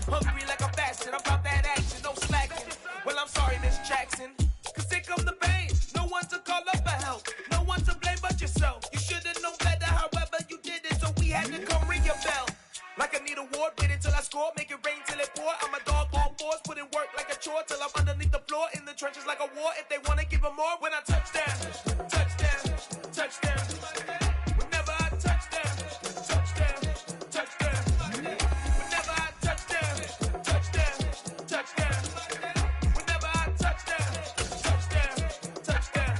Hungry like I'm fasting, I'm about that action, no slacking. Well, I'm sorry, Miss Jackson, cause here come the pain. No one to call up for help, no one to blame but yourself. You should've known better, however you did it, so we had to come ring your bell. Like I need a ward, wait until I score, make it rain till it pour. I'm a dog on fours, put in work like a chore till I'm underneath the floor, in the trenches like a war. If they wanna give 'em more, when I touch down, touchdown, touchdown. Whenever I touch down, touchdown, touchdown. Whenever I touch down, touchdown, touchdown. Whenever I touch down, touchdown, touchdown.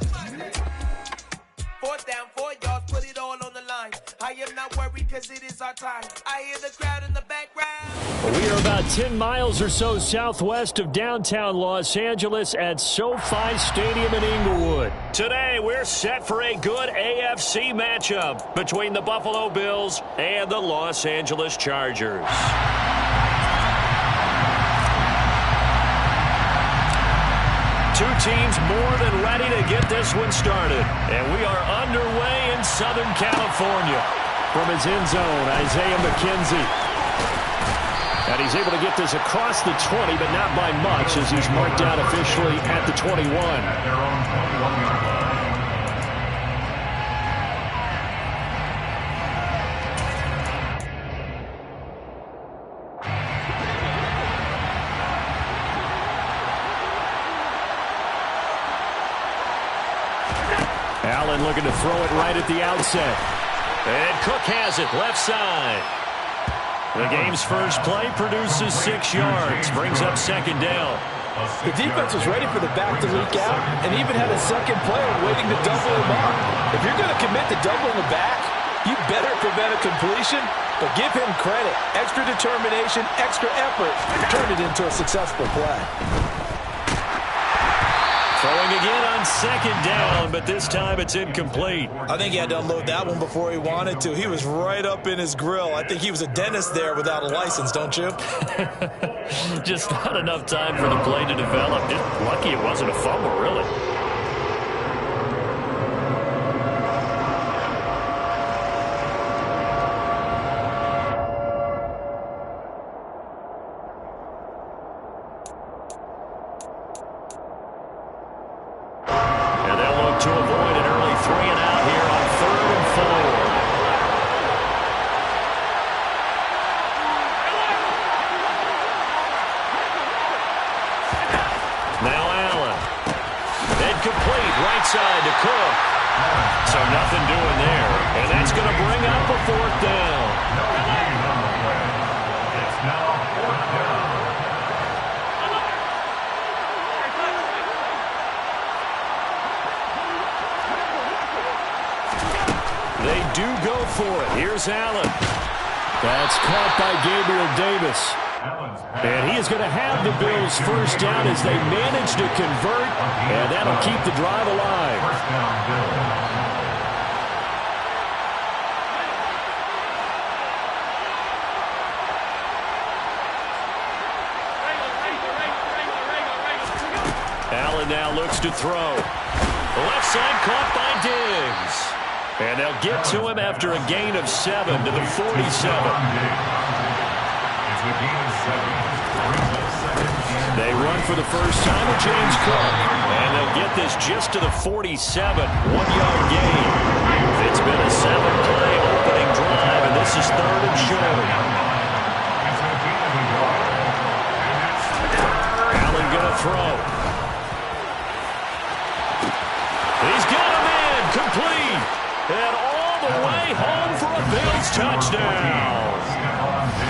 4th down, 4 yards, put it all on the line. I am not worried cause it is our time. I hear the crowd in the background. We are about 10 miles or so southwest of downtown Los Angeles at SoFi Stadium in Inglewood. Today, we're set for a good AFC matchup between the Buffalo Bills and the Los Angeles Chargers. Two teams more than ready to get this one started. And we are underway in Southern California. From his end zone, Isaiah McKenzie. And he's able to get this across the 20, but not by much, as he's marked out officially at the 21. Allen looking to throw it right at the outset. And Cook has it, left side. The game's first play produces 6 yards, brings up 2nd down. The defense was ready for the back to leak out and even had a second player waiting to double him up. If you're going to commit to doubling the back, you better prevent a completion, but give him credit. Extra determination, extra effort, turn it into a successful play. Throwing again on 2nd down, but this time it's incomplete. I think he had to unload that one before he wanted to. He was right up in his grill. I think he was a dentist there without a license, don't you? Just not enough time for the play to develop. Just lucky it wasn't a fumble, really. To avoid an early 3-and-out here on 3rd and 4. Now Allen. Incomplete, right side to Cook. So nothing doing there. And that's going to bring up a 4th down. It's now 4th down. They do go for it. Here's Allen. That's caught by Gabriel Davis. And he is going to have the Bills first down as they manage to convert, and that'll keep the drive alive. First down, Bills. Allen now looks to throw. Left side caught by Diggs. And they'll get to him after a gain of 7 to the 47. They run for the first time with James Cook. And they'll get this just to the 47. 1-yard gain. It's been a 7-play opening drive, and this is 3rd and short. Allen going to throw. He's got him in. Complete. And all the way home for a Bills touchdown.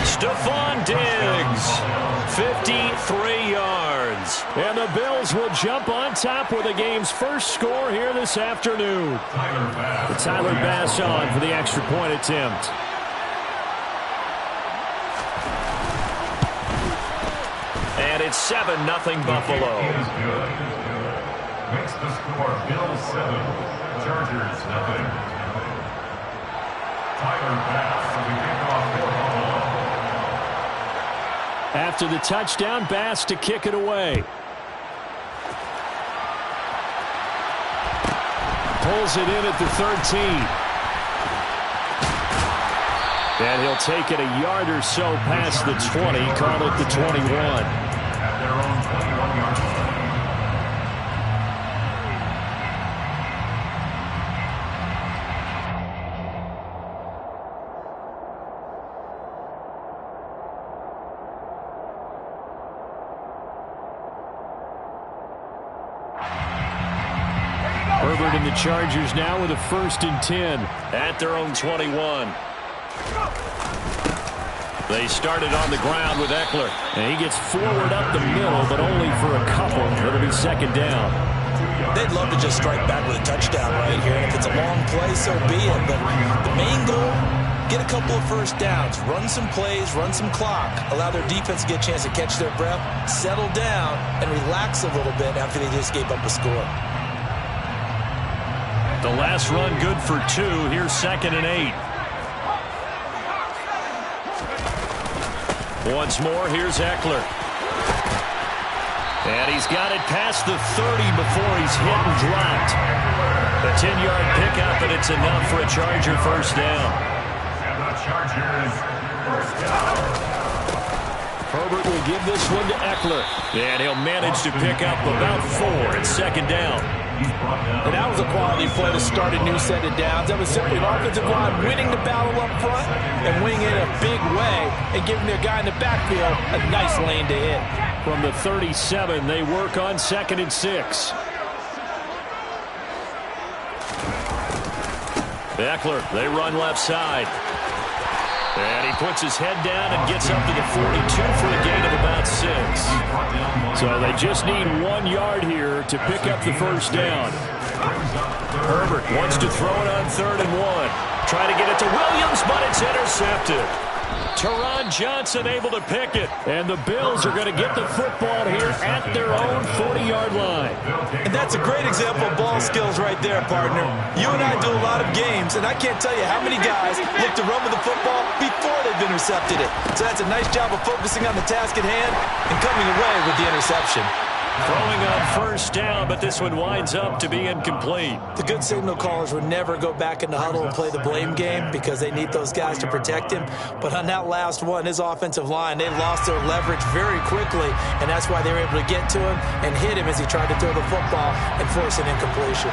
Stephon Diggs, 53 yards. And the Bills will jump on top with the game's first score here this afternoon. Tyler Bass on for the extra point attempt. And it's 7-0 Buffalo. Makes the score Bills 7. Chargers, nothing. Tyler Bass on the kickoff for Buffalo. After the touchdown, Bass to kick it away. Pulls it in at the 13. And he'll take it a yard or so past the 20, call it the 21. At their own 21-yard line. Herbert and the Chargers now with a 1st and 10 at their own 21. They started on the ground with Eckler. And he gets forward up the middle, but only for a couple. It'll be 2nd down. They'd love to just strike back with a touchdown right here. And if it's a long play, so be it. But the main goal, get a couple of 1st downs, run some plays, run some clock, allow their defense to get a chance to catch their breath, settle down, and relax a little bit after they just gave up a score. The last run good for 2. Here's 2nd and 8. Once more, here's Eckler. And he's got it past the 30 before he's hit and dropped. A 10-yard pickup, and it's enough for a Charger 1st down. And the Chargers, 1st down. Herbert will give this one to Eckler. And he'll manage to pick up about 4. It's 2nd down. And that was a quality play to start a new set of downs. That was simply an offensive line winning the battle up front and winning it a big way and giving their guy in the backfield a nice lane to hit. From the 37, they work on 2nd and 6. Eckler, they run left side. And he puts his head down and gets up to the 42 for a gain of about 6. So they just need 1 yard here to pick up the 1st down. Herbert wants to throw it on 3rd and 1. Try to get it to Williams, but it's intercepted. Teron Johnson able to pick it. And the Bills are going to get the football here at their own 40-yard line. And that's a great example of ball skills right there, partner. You and I do a lot of games, and I can't tell you how many guys look to run with the football before they've intercepted it. So that's a nice job of focusing on the task at hand and coming away with the interception. Throwing on 1st down, but this one winds up to be incomplete. The good signal callers would never go back in the huddle and play the blame game because they need those guys to protect him. But on that last one, his offensive line, they lost their leverage very quickly, and that's why they were able to get to him and hit him as he tried to throw the football and force an incompletion.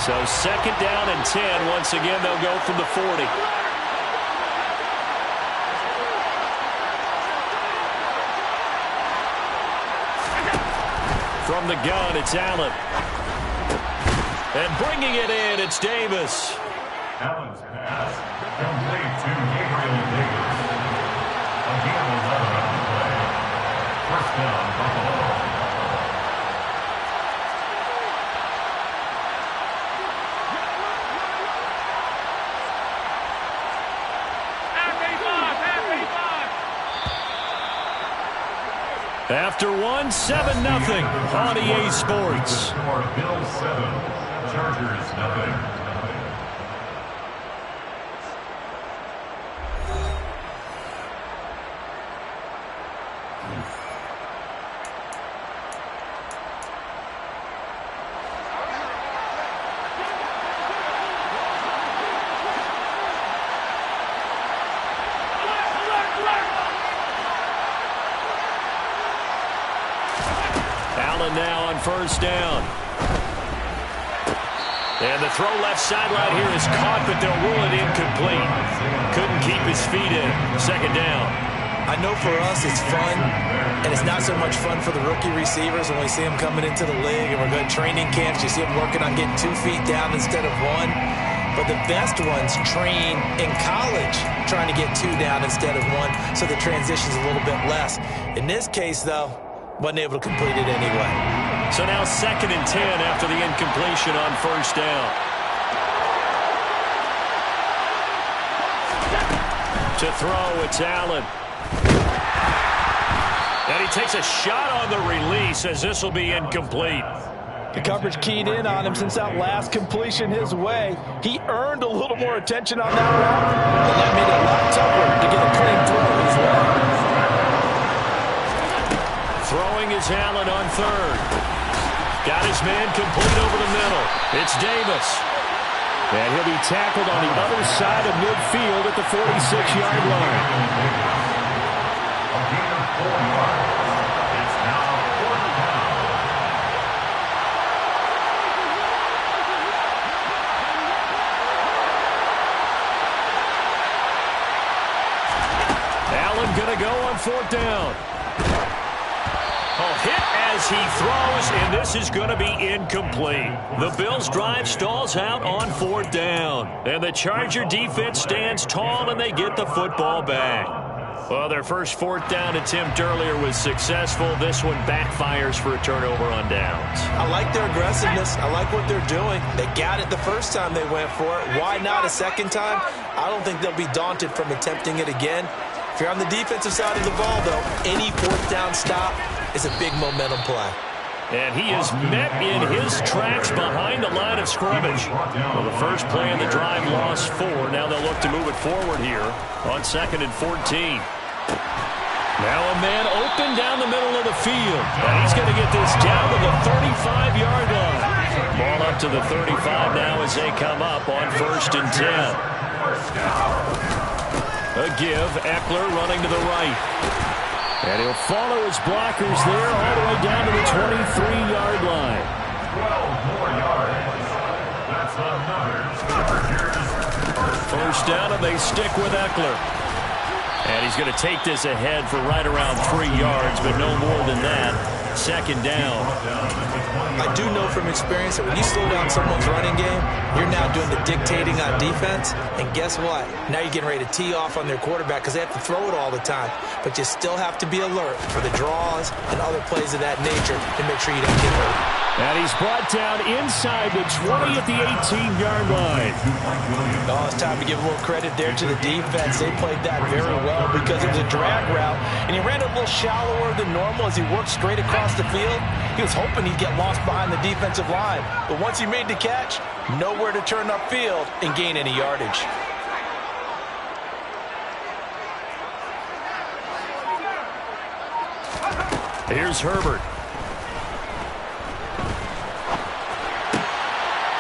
So 2nd down and 10. Once again, they'll go from the 40. From the gun, it's Allen. And bringing it in, it's Davis. Allen's pass complete to Gabriel Davis. A gain of 11 on the play. 1st down, Buffalo. After 1, 7-0 on EA Sports. Bills 7, Chargers 0. Now on 1st down. And the throw left sideline here is caught, but they'll rule it incomplete. Couldn't keep his feet in. 2nd down. I know for us it's fun, and it's not so much fun for the rookie receivers when we see them coming into the league and we're going to training camps. You see them working on getting 2 feet down instead of 1. But the best ones train in college trying to get 2 down instead of 1, so the transition's a little bit less. In this case, though, wasn't able to complete it anyway. So now 2nd and 10 after the incompletion on 1st down. To throw, it's Allen. And he takes a shot on the release as this will be incomplete. The coverage keyed in on him since that last completion his way. He earned a little more attention on that route, and that made it a lot tougher to get a clean throw his way. Throwing is Allen on 3rd. Got his man complete over the middle. It's Davis. And he'll be tackled on the other side of midfield at the 46-yard line. A gain of 4 yards. It's now 4th down. Allen going to go on 4th down. Hit as he throws, and this is going to be incomplete. The Bills' drive stalls out on 4th down. And the Charger defense stands tall, and they get the football back. Well, their first 4th down attempt earlier was successful. This one backfires for a turnover on downs. I like their aggressiveness. I like what they're doing. They got it the first time they went for it. Why not a second time? I don't think they'll be daunted from attempting it again. If you're on the defensive side of the ball, though, any 4th down stop is a big momentum play. And he is met in his tracks behind the line of scrimmage. Well, the first play in the drive lost 4. Now they'll look to move it forward here on 2nd and 14. Now a man open down the middle of the field. And he's going to get this down to the 35-yard line. Ball up to the 35 now as they come up on 1st and 10. A give, Eckler running to the right. And he'll follow his blockers there all the way down to the 23-yard line. 12 more yards. That's another First down, and they stick with Eckler. And he's going to take this ahead for right around 3 yards, but no more than that. 2nd down. I do know from experience that when you slow down someone's running game, you're now doing the dictating on defense. And guess what? Now you're getting ready to tee off on their quarterback because they have to throw it all the time. But you still have to be alert for the draws and other plays of that nature to make sure you don't get hurt. And he's brought down inside the 20 at the 18-yard line. Oh, it's time to give a little credit there to the defense. They played that very well because it was a drag route, and he ran a little shallower than normal as he worked straight across the field. He was hoping he'd get lost behind the defensive line, but once he made the catch, nowhere to turn upfield and gain any yardage. Here's Herbert.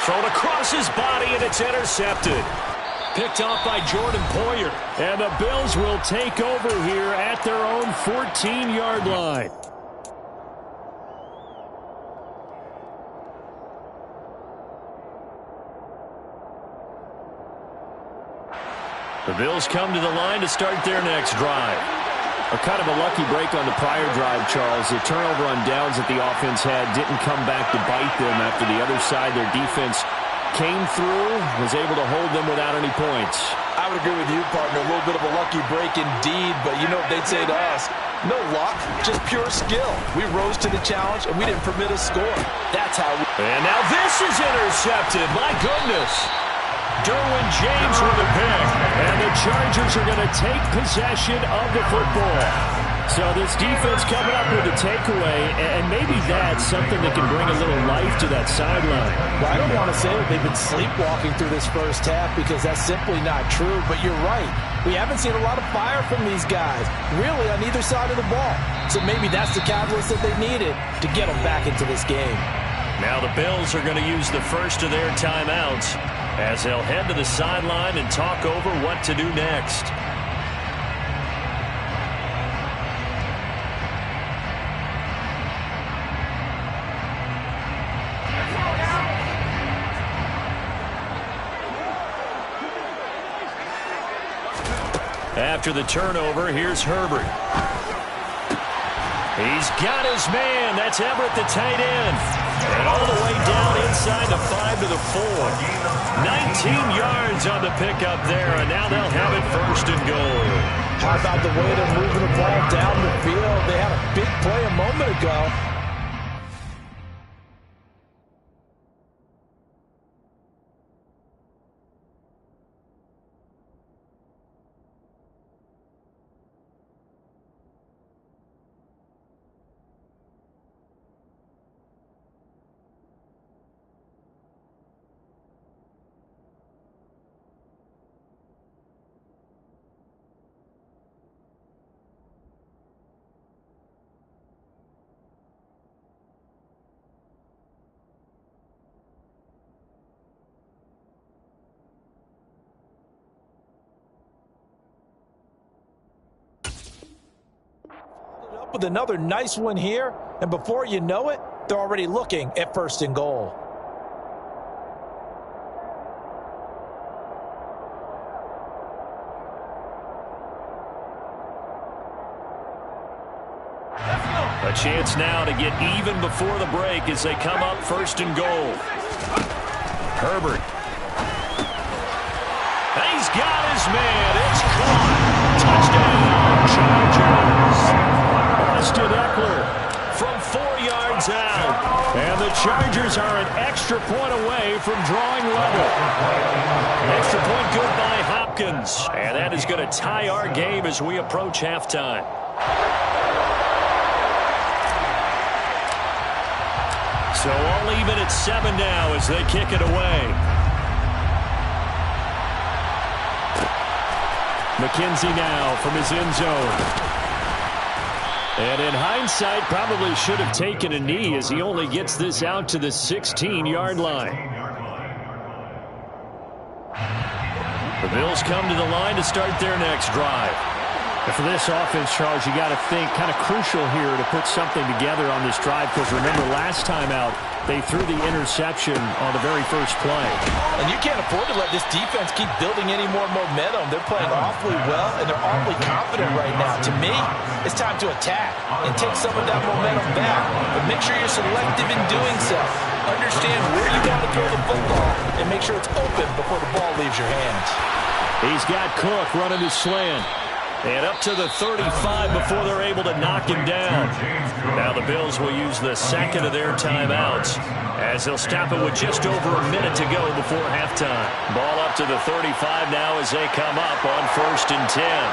Thrown across his body, and it's intercepted. Picked off by Jordan Poyer. And the Bills will take over here at their own 14-yard line. The Bills come to the line to start their next drive. A kind of a lucky break on the prior drive, Charles. The turnover on downs that the offense had didn't come back to bite them after the other side. Their defense came through, was able to hold them without any points. I would agree with you, partner. A little bit of a lucky break indeed, but you know what they'd say to us? No luck, just pure skill. We rose to the challenge, and we didn't permit a score. That's how we... And now this is intercepted. My goodness. Derwin James with a pick. And the Chargers are going to take possession of the football. So this defense coming up with a takeaway, and maybe that's something that can bring a little life to that sideline. Well, I don't want to say that they've been sleepwalking through this first half because that's simply not true, but you're right. We haven't seen a lot of fire from these guys, really on either side of the ball. So maybe that's the catalyst that they needed to get them back into this game. Now the Bills are going to use the first of their timeouts as they'll head to the sideline and talk over what to do next. After the turnover, here's Herbert. He's got his man. That's Everett, the tight end. And all the way down inside the 5 to the 4. 19 yards on the pickup there, and now they'll have it 1st and goal. How about the way they're moving the ball down the field? They had a big play a moment ago. up with another nice one here, and before you know it, they're already looking at 1st and goal. A chance now to get even before the break as they come up 1st and goal. Herbert. He's got his man. It's caught. Touchdown, Chargers. Austin Eckler from 4 yards out. And the Chargers are an extra point away from drawing level. Extra point good by Hopkins. And that is going to tie our game as we approach halftime. So all even at 7 now as they kick it away. McKenzie now from his end zone. And in hindsight, probably should have taken a knee as he only gets this out to the 16-yard line. The Bills come to the line to start their next drive. And for this offense, Charles, you got to think kind of crucial here to put something together on this drive, because remember last time out, they threw the interception on the very first play. And you can't afford to let this defense keep building any more momentum. They're playing awfully well, and they're awfully confident right now. To me, it's time to attack and take some of that momentum back. But make sure you're selective in doing so. Understand where you want to throw the football, and make sure it's open before the ball leaves your hands. He's got Cook running his slant. And up to the 35 before they're able to knock him down. Now the Bills will use the second of their timeouts as they'll stop it with just over a minute to go before halftime. Ball up to the 35 now as they come up on 1st and 10.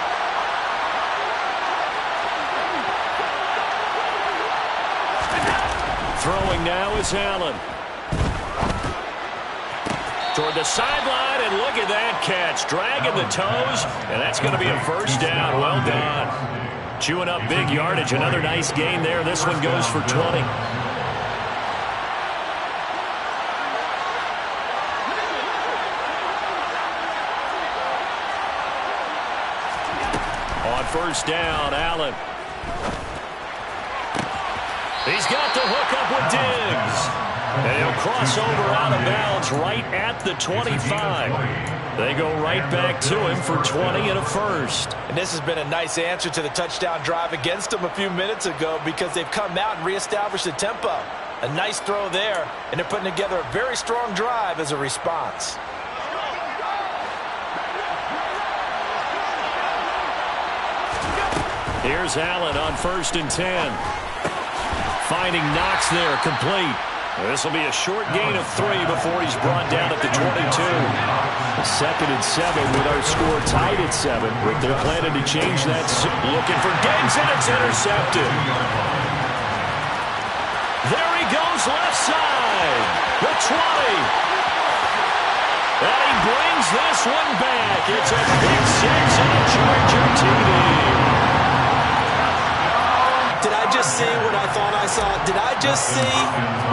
Throwing now is Allen. Toward the sideline, and look at that catch. Dragging the toes, and that's going to be a 1st down. Well done. Chewing up big yardage. Another nice gain there. This one goes for 20. On 1st down, Allen. He's got the hook up with Diggs. And he'll cross over out of bounds right at the 25. They go right back to him for 20 and a 1st. And this has been a nice answer to the touchdown drive against them a few minutes ago, because they've come out and reestablished the tempo. A nice throw there, and they're putting together a very strong drive as a response. Here's Allen on 1st and 10. Finding Knox there, complete. This will be a short gain of 3 before he's brought down at the 22. 2nd and 7 with our score tied at 7. They're planning to change that. Looking for Diggs, and it's intercepted. There he goes, left side. The 20. And he brings this one back. It's a big 6 and a Charger TD. Did I just see what I thought I saw? Did I just see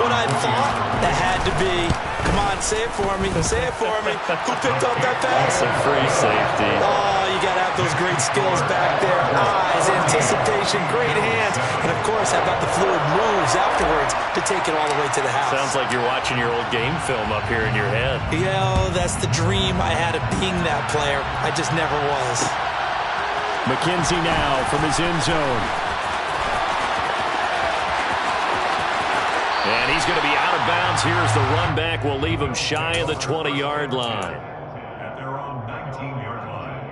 what I thought? That had to be. Come on, say it for me. Say it for me. Who picked up that pass? It's a free safety. Oh, you got to have those great skills back there. Eyes, anticipation, great hands. And, of course, how about the fluid moves afterwards to take it all the way to the house? Sounds like you're watching your old game film up here in your head. Yeah, that's the dream I had of being that player. I just never was. McKenzie now from his end zone. And he's going to be out of bounds here as the run back will leave him shy of the 20-yard line. At their own 19-yard line.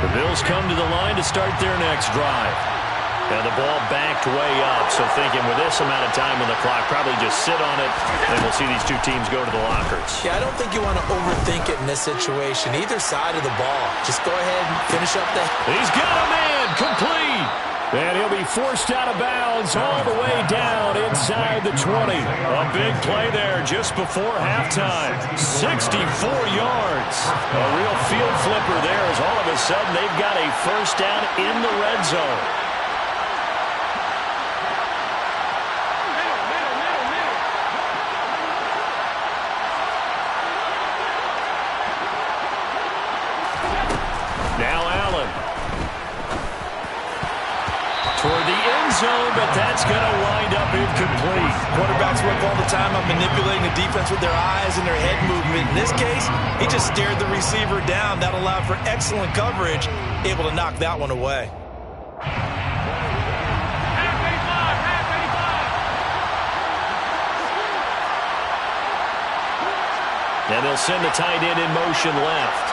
The Bills come to the line to start their next drive. And the ball backed way up, so thinking with this amount of time on the clock, probably just sit on it, and we'll see these two teams go to the lockers. Yeah, I don't think you want to overthink it in this situation. Either side of the ball. Just go ahead and finish up the... He's got a man, complete! And he'll be forced out of bounds all the way down inside the 20. A big play there just before halftime. 64 yards. A real field flipper there as all of a sudden they've got a 1st down in the red zone. zone, but that's going to wind up incomplete. Quarterbacks work all the time on manipulating the defense with their eyes and their head movement. In this case, he just stared the receiver down. That allowed for excellent coverage, able to knock that one away. And they'll send the tight end in motion left.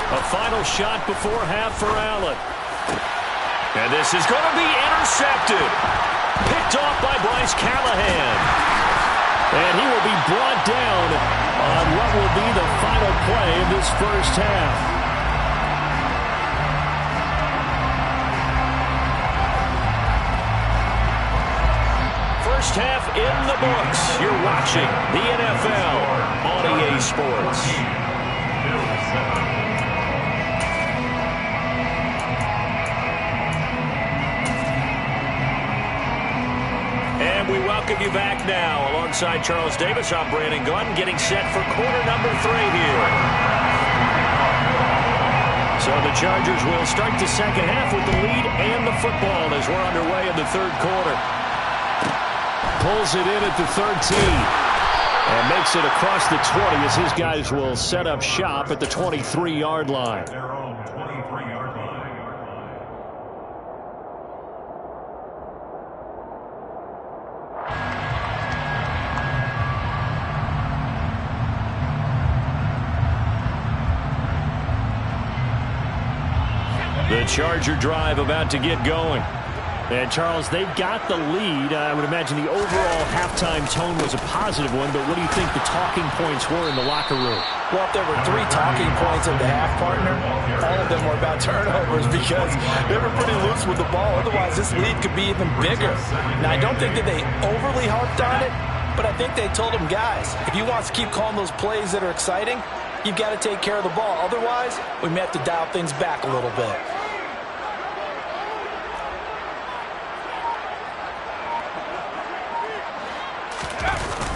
A final shot before half for Allen. And this is going to be intercepted. Picked off by Bryce Callahan. And he will be brought down on what will be the final play of this first half. First half in the books. You're watching the NFL on EA Sports. And we welcome you back now. Alongside Charles Davis, I'm Brandon Gunn, getting set for quarter number 3 here. So the Chargers will start the second half with the lead and the football as we're underway in the third quarter. Pulls it in at the 13 and makes it across the 20 as his guys will set up shop at the 23-yard line. Their own 23-yard line. The Charger drive about to get going. And, Charles, they've got the lead. I would imagine the overall halftime tone was a positive one, but what do you think the talking points were in the locker room? Well, if there were 3 talking points of the half, partner, all of them were about turnovers because they were pretty loose with the ball. Otherwise, this lead could be even bigger. Now, I don't think that they overly harped on it, but I think they told them, guys, if you want to keep calling those plays that are exciting, you've got to take care of the ball. Otherwise, we may have to dial things back a little bit.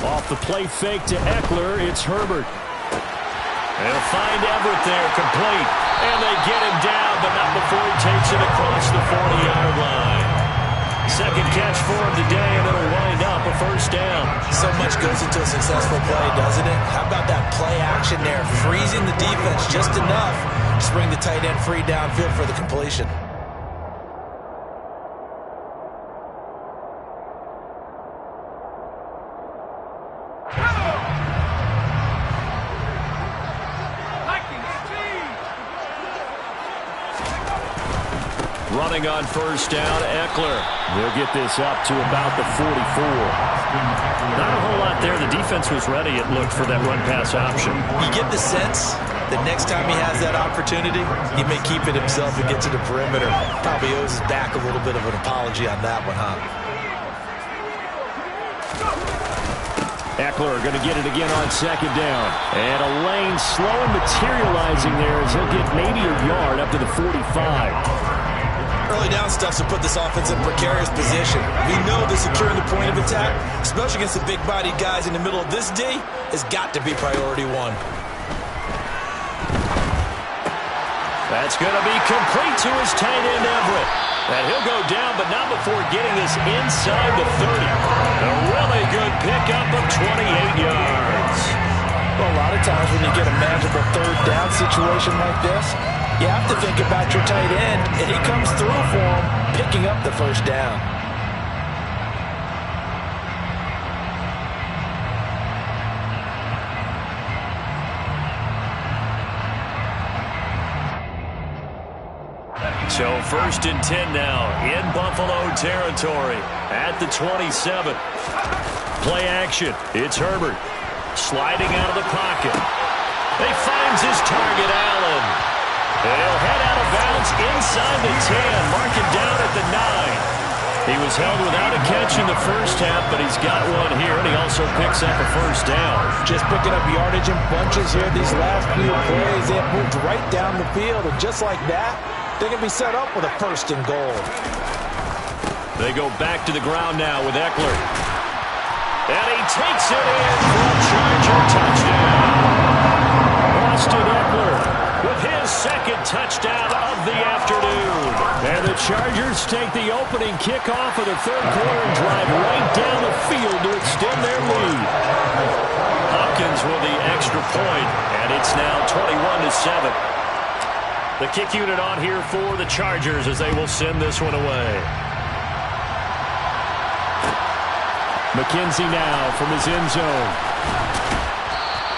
Off the play fake to Eckler, it's Herbert. They'll find Everett there, complete. And they get him down, but not before he takes it across the 40-yard line. Second catch for him today, and it'll wind up a first down. So much goes into a successful play, doesn't it? How about that play action there? Freezing the defense just enough to bring the tight end free downfield for the completion. Running on first down, Eckler. They'll get this up to about the 44. Not a whole lot there. The defense was ready, it looked, for that run-pass option. You get the sense that next time he has that opportunity, he may keep it himself and get to the perimeter. Probably owes his back a little bit of an apology on that one, huh? Eckler going to get it again on second down. And a lane slow and materializing there as he'll get maybe a yard up to the 45. Early down stuff to put this offense in a precarious position. We know that securing the point of attack, especially against the big-bodied guys in the middle of this D, has got to be priority 1. That's going to be complete to his tight end, Everett. And he'll go down, but not before getting this inside the 30. A really good pickup of 28 yards. Well, a lot of times when you get a manageable third down situation like this, you have to think about your tight end, and he comes through for him, picking up the first down. So first and 10 now in Buffalo territory at the 27. Play action. It's Herbert sliding out of the pocket. He finds his target, Allen. He'll head out of bounds inside the 10. Mark it down at the 9. He was held without a catch in the first half, but he's got one here, and he also picks up a first down. Just picking up yardage in bunches here these last few plays. They have moved right down the field, and just like that, they can be set up with a first and goal. They go back to the ground now with Eckler. And he takes it in for a Charger touchdown. Austin Eckler with his second touchdown of the afternoon. And the Chargers take the opening kickoff of the third quarter and drive right down the field to extend their lead. Hopkins with the extra point, and it's now 21-7. The kick unit on here for the Chargers as they will send this one away. McKenzie now from his end zone.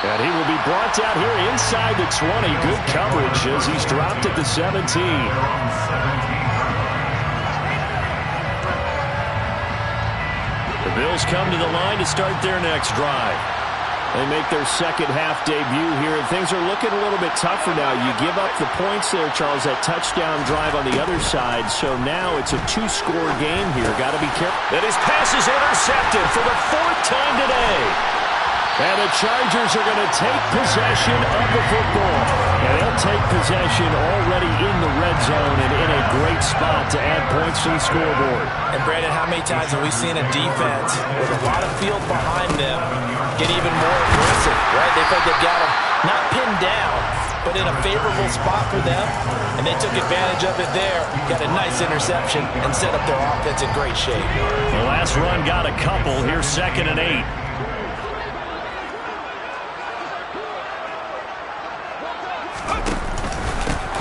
And he will be brought down here inside the 20. Good coverage as he's dropped at the 17. The Bills come to the line to start their next drive. They make their second half debut here, and things are looking a little bit tougher now. You give up the points there, Charles, that touchdown drive on the other side. So now it's a two-score game here. Got to be careful. And his pass is intercepted for the fourth time today. And the Chargers are going to take possession of the football. And they'll take possession already in the red zone and in a great spot to add points to the scoreboard. And, Brandon, how many times have we seen a defense with a lot of field behind them get even more aggressive, right? They feel like they've got them not pinned down, but in a favorable spot for them. And they took advantage of it there, got a nice interception, and set up their offense in great shape. The last run got a couple. Here's 2nd and 8.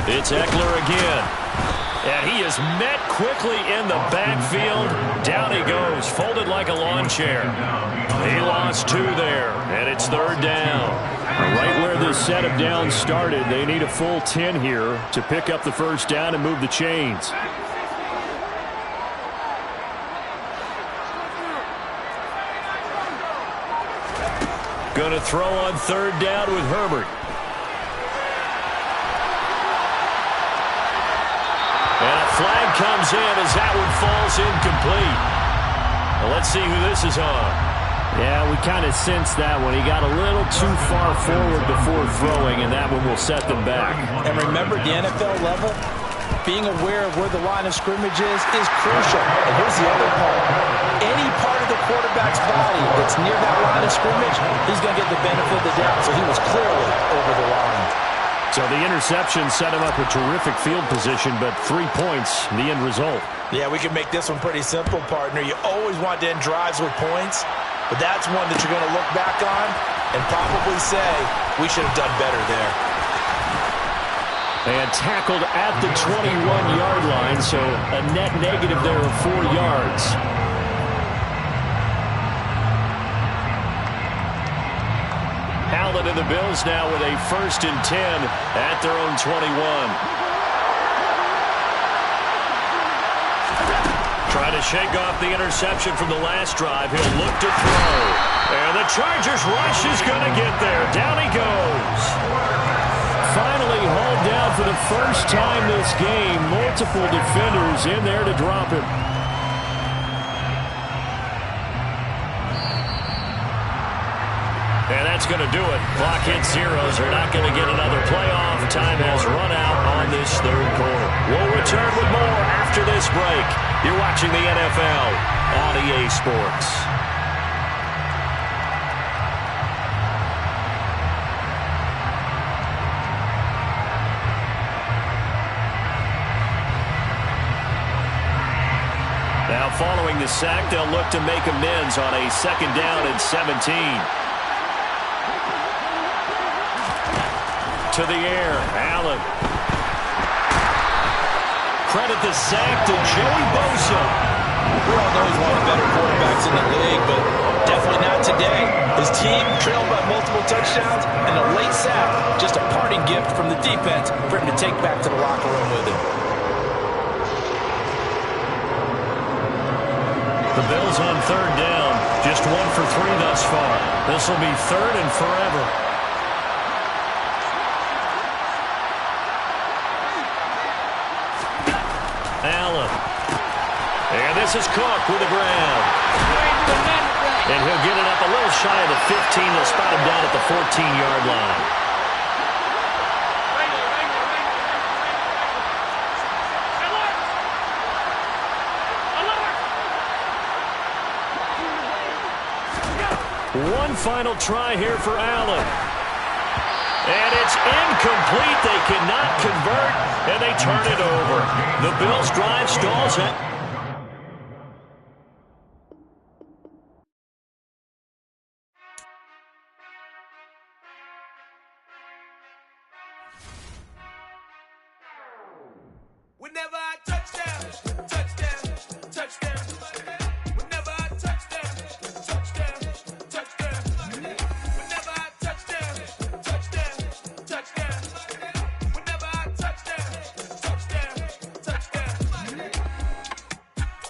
It's Eckler again. And he is met quickly in the backfield. Down he goes, folded like a lawn chair. He lost 2 there, and it's 3rd down. Right where this set of downs started, they need a full 10 here to pick up the first down and move the chains. Going to throw on 3rd down with Herbert. And a flag comes in as that one falls incomplete. Well, let's see who this is on. Yeah, we kind of sensed that one. He got a little too far forward before throwing, and that one will set them back. And remember, the NFL level, being aware of where the line of scrimmage is crucial. And here's the other part. Any part of the quarterback's body that's near that line of scrimmage, he's going to get the benefit of the doubt. So he was clearly over the line. So the interception set him up a terrific field position, but 3 points, the end result. Yeah, we can make this one pretty simple, partner. You always want to end drives with points, but that's one that you're going to look back on and probably say, we should have done better there. And tackled at the 21-yard line, so a net negative there of 4 yards. Allen and the Bills now with a 1st and 10 at their own 21. Trying to shake off the interception from the last drive. He'll look to throw. And the Chargers rush is going to get there. Down he goes. Finally hauled down for the first time this game. Multiple defenders in there to drop him. And that's going to do it. Clock hits zeros. They're not going to get another playoff. Time has run out on this 3rd quarter. We'll return with more after this break. You're watching the NFL on EA Sports. Now following the sack, they'll look to make amends on a 2nd down and 17. To the air, Allen. Credit the sack to Joey Bosa. We all know he's one of the better quarterbacks in the league, but definitely not today. His team trailed by multiple touchdowns, and a late sack, just a parting gift from the defense for him to take back to the locker room with him. The Bills on 3rd down, just 1 for 3 thus far. This will be 3rd and forever. Allen. And this is Cook with the ground. And he'll get it up a little shy of the 15. They'll spot him down at the 14-yard line. One final try here for Allen. And it's incomplete. They cannot convert, and they turn it over. The Bills' drive stalls out. Whenever I touchdown, touchdown, touchdown. Whenever I touchdown, touchdown, touchdown. Whenever I touchdown, touchdown, touchdown. Whenever I touchdown, touchdown, touchdown.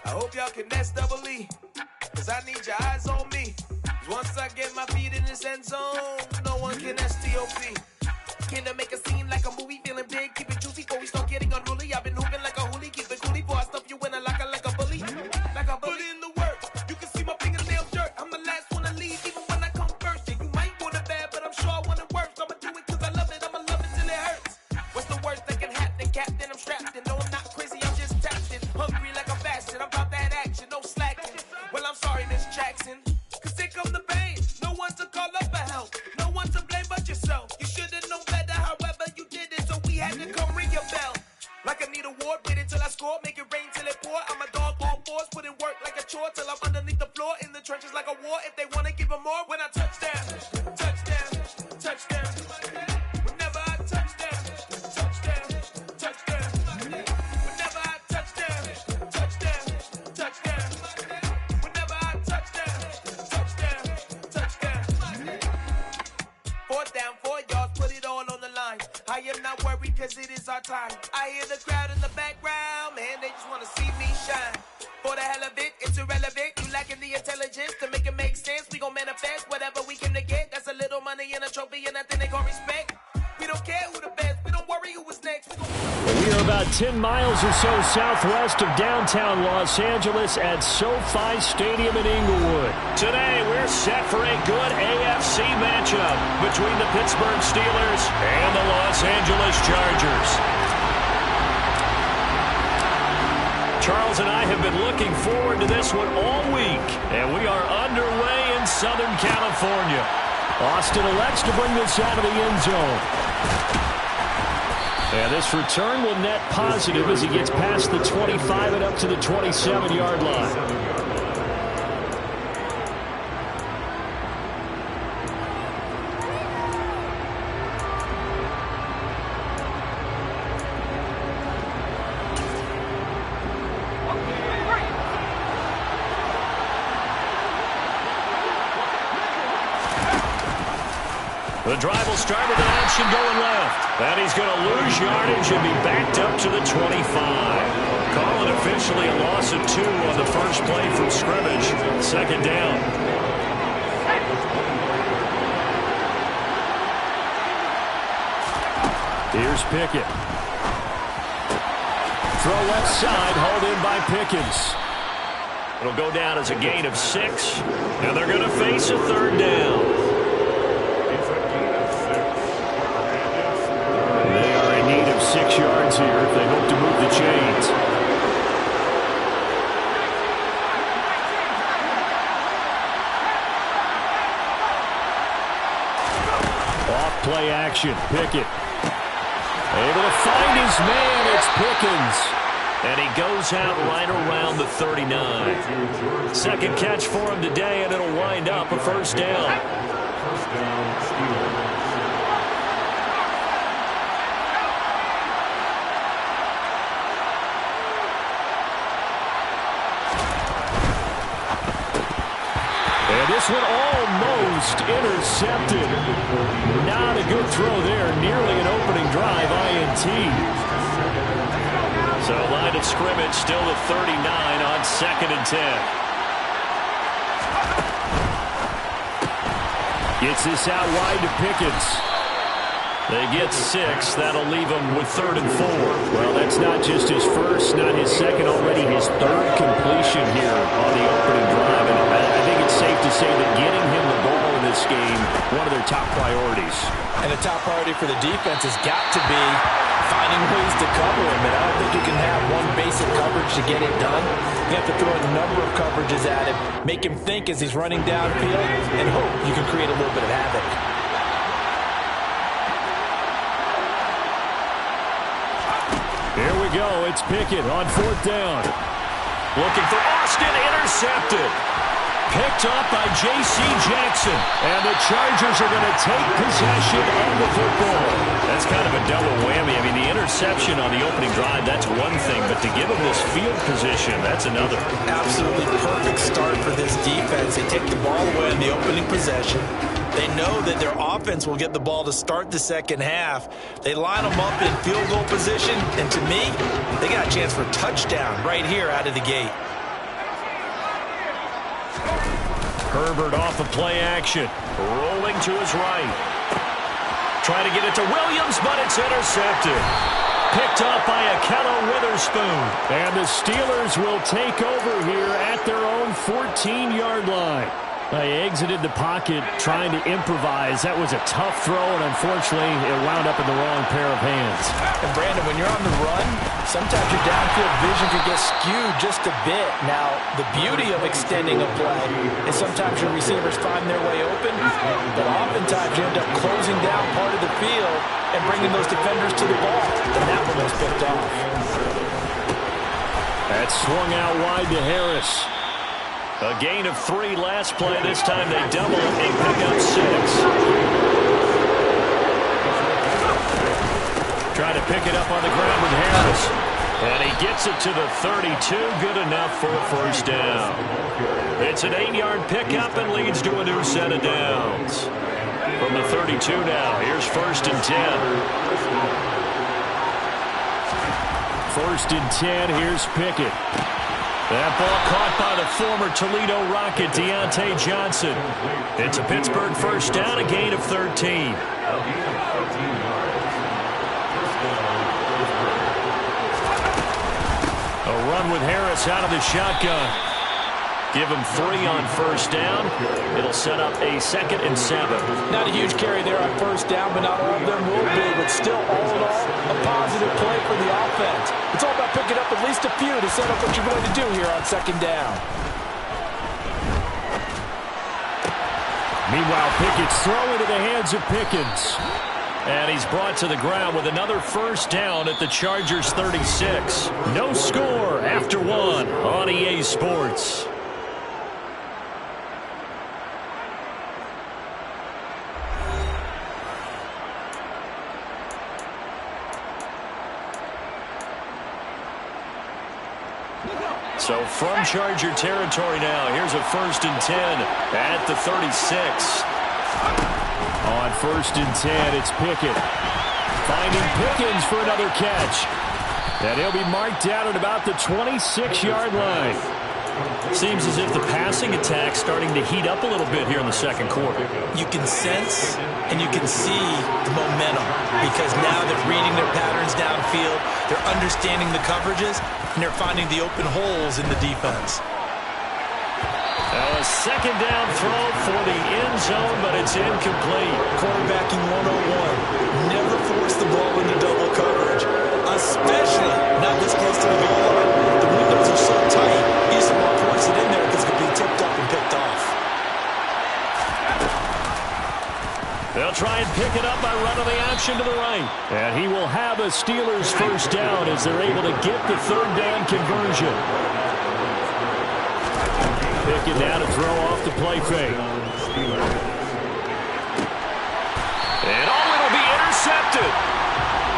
I hope y'all can nest double E, 'cause I need your eyes on me. 'Cause once I get my feet in this end zone, no one can STOP. Came to make a scene like a movie, feeling big, keep it juicy before we start getting unruly. I've been hooping like a hoolie, keep it coolie before I stuff you in a locker like a bully. Like a bully in the work, you can see my fingernails dirt. I'm the last one to leave, even when I come first. Yeah, you might want it bad, but I'm sure I want it worse. I'ma do it 'cause I love it, I'ma love it till it hurts. What's the worst that can happen, Captain? I'm strapped in, no I'm not crazy, I'm just tapped in. Hungry like a fashion, I'm about that action, no slacking. Well, I'm sorry, Miss Jackson, 'cause here come the pain. No one to call up for help, no one to blame but yourself. You should've known better, however you did it, so we had to come ring your bell. Like I need a award, wait until I score, make it rain till it pour. I'm a dog on fours, put in work like a chore till I'm underneath the floor, in the trenches like a war. If they wanna give them more, when I touchdown, touchdown, touchdown. Whenever I touchdown, touchdown, touchdown. Whenever I touchdown, touchdown, touchdown. Whenever I touchdown, touchdown, touchdown. Fourth down, 4 yards, put it all on the line. I am not worried 'cause it is our time. I hear the crowd in the background, man, they just wanna see me shine. For the hell of it, it's irrelevant. You lacking the intelligence to make it make sense. We gon' manifest whatever we came to get. That's a little money and a trophy and nothing they gon' respect. We don't care who the best, we don't worry who was next. We are about 10 miles or so southwest of downtown Los Angeles at SoFi Stadium in Inglewood. Today, we're set for a good AFC matchup between the Pittsburgh Steelers and the Los Angeles Chargers. Charles and I have been looking forward to this one all week, and we are underway in Southern California. Austin elects to bring this out of the end zone. And this return will net positive as he gets past the 25 and up to the 27-yard line. The drive will start with an option going left. And he's going to lose yardage and be backed up to the 25. Calling officially a loss of 2 on the first play from scrimmage. Second down. Here's Pickett. Throw left side, hauled in by Pickens. It'll go down as a gain of 6. And they're going to face a third down. They are in need of 6 yards here if they hope to move the chains. Off play action, Pickett. Able to find his man, it's Pickens. And he goes out right around the 39. Second catch for him today, and it'll wind up a first down. First down, Steelers. This one almost intercepted. Not a good throw there. Nearly an opening drive, INT. So line of scrimmage still at 39 on 2nd and 10. Gets this out wide to Pickens. They get 6. That'll leave them with 3rd and 4. Well, that's not just his first, not his second, already his 3rd completion here on the opening drive. And I think it's safe to say that getting him the ball in this game, one of their top priorities. And the top priority for the defense has got to be finding ways to cover him. And I don't think you can have one basic coverage to get it done. You have to throw a number of coverages at him, make him think as he's running downfield, and hope you can create a little bit of havoc. go. It's Pickett on 4th down. Looking for Austin, intercepted. Picked up by J.C. Jackson. And the Chargers are going to take possession of the football. That's kind of a double whammy. I mean, the interception on the opening drive, that's one thing. But to give them this field position, that's another. Absolutely perfect start for this defense. They take the ball away in the opening possession. They know that their offense will get the ball to start the second half. They line them up in field goal position. And to me, they got a chance for a touchdown right here out of the gate. Herbert off of play action. Rolling to his right. Trying to get it to Williams, but it's intercepted. Picked up by Akello Witherspoon. And the Steelers will take over here at their own 14-yard line. They exited the pocket trying to improvise. That was a tough throw, and unfortunately, it wound up in the wrong pair of hands. And Brandon, when you're on the run, sometimes your downfield vision can get skewed just a bit. Now, the beauty of extending a play is sometimes your receivers find their way open, but oftentimes you end up closing down part of the field and bringing those defenders to the ball. And that one was picked off. That swung out wide to Harris. A gain of 3 last play. This time they double it and pick up 6. Trying to pick it up on the ground with Harris. And he gets it to the 32. Good enough for a first down. It's an 8-yard pickup and leads to a new set of downs. From the 32 now, here's 1st and 10. 1st and 10, here's Pickett. That ball caught by the former Toledo Rocket, Deontay Johnson. It's a Pittsburgh first down, a gain of 13. A run with Harris out of the shotgun. Give him 3 on first down. It'll set up a 2nd and 7. Not a huge carry there on first down, but not all of them will be. But still, all in all, a positive play for the offense. It's all about picking up at least a few to set up what you're going to do here on 2nd down. Meanwhile, Pickett's throw into the hands of Pickens. And he's brought to the ground with another first down at the Chargers 36. No score after 1 on EA Sports. So from Charger territory now, here's a 1st and 10 at the 36. On 1st and 10, it's Pickett. Finding Pickens for another catch. And he'll be marked down at about the 26-yard line. Seems as if the passing attack's starting to heat up a little bit here in the second quarter. You can sense and you can see the momentum because now they're reading their patterns downfield, they're understanding the coverages, and they're finding the open holes in the defense. A 2nd down throw for the end zone, but it's incomplete. Quarterbacking 101. Never force the ball into double coverage, especially not this close to the goal line. The windows are so tight, you just want to force it in there because it could be tipped up and picked off. They'll try and pick it up by running the option to the right. And he will have a Steelers first down as they're able to get the 3rd down conversion. Pickett now to throw off the play fake. And it'll be intercepted.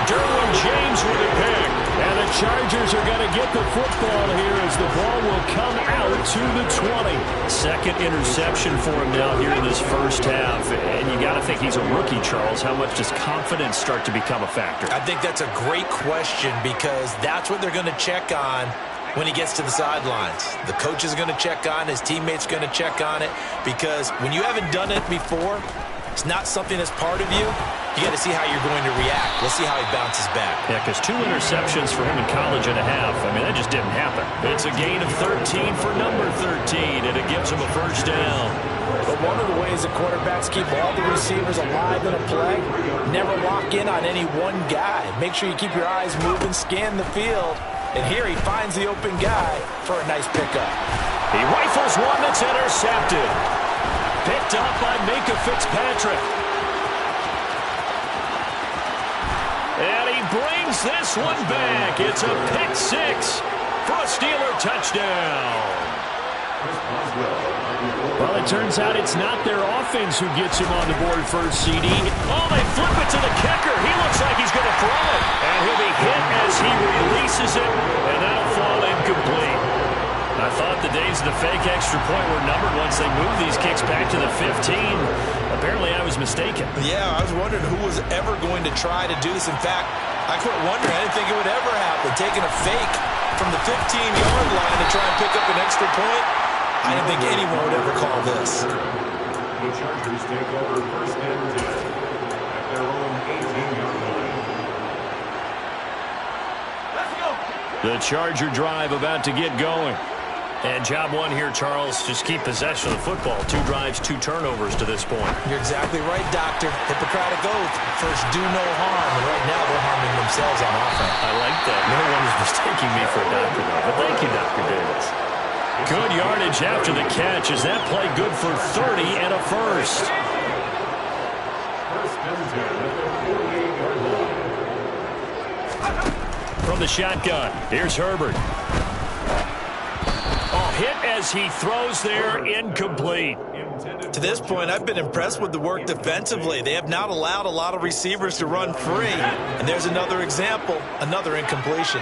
Derwin James with a pick. And the Chargers are going to get the football here as the ball will come out to the 20. 2nd interception for him now here in this first half. And you got to think he's a rookie, Charles. How much does confidence start to become a factor? I think that's a great question because that's what they're going to check on when he gets to the sidelines. The coach is going to check on, his teammates are going to check on it because when you haven't done it before, it's not something that's part of you. You got to see how you're going to react. Let's see how he bounces back. Yeah, because 2 interceptions for him in college and a half. I mean, that just didn't happen. It's a gain of 13 for number 13, and it gives him a first down. But one of the ways that quarterbacks keep all the receivers alive in a play, never lock in on any one guy. Make sure you keep your eyes moving, scan the field. And here he finds the open guy for a nice pickup. He rifles one that's intercepted. Picked up by Minka Fitzpatrick. And he brings this one back. It's a pick six for a Steeler touchdown. Well, it turns out it's not their offense who gets him on the board first, CD. Oh, they flip it to the kicker. He looks like he's going to throw it. And he'll be hit as he releases it, and that'll fall incomplete. I thought the days of the fake extra point were numbered once they moved these kicks back to the 15. Apparently, I was mistaken. Yeah, I was wondering who was ever going to try to do this. In fact, I quit wondering. I didn't think it would ever happen. Taking a fake from the 15-yard line to try and pick up an extra point. I didn't think anyone would ever call this. The Chargers take over first and 10 at their own 18-yard line. Let's go. The Charger drive about to get going. And job one here, Charles, just keep possession of the football. 2 drives, 2 turnovers to this point. You're exactly right, Doctor. Hippocratic oath. First, do no harm. And right now, they're harming themselves on offense. I like that. No one is mistaking me for a doctor, though. But thank you, Dr. Davis. Good yardage after the catch. Is that play good for 30 and a first? First and 10 at their 48-yard line. From the shotgun, here's Herbert. Oh, hit as he throws there, incomplete. To this point, I've been impressed with the work defensively. They have not allowed a lot of receivers to run free. And there's another example, another incompletion.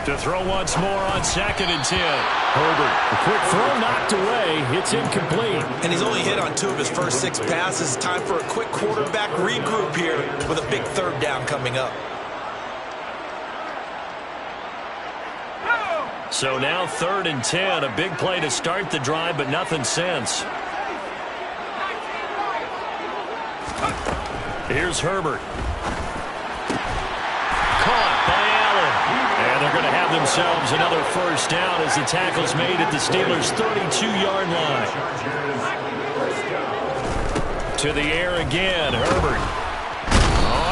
To throw once more on 2nd and 10. Herbert, A quick throw knocked away. It's incomplete. And he's only hit on 2 of his first 6 passes. Time for a quick quarterback regroup here with a big 3rd down coming up. So now 3rd and 10. A big play to start the drive, but nothing since. Here's Herbert. Caught by Allen. And they're going to have themselves another first down as the tackle's made at the Steelers' 32-yard line. To the air again, Herbert.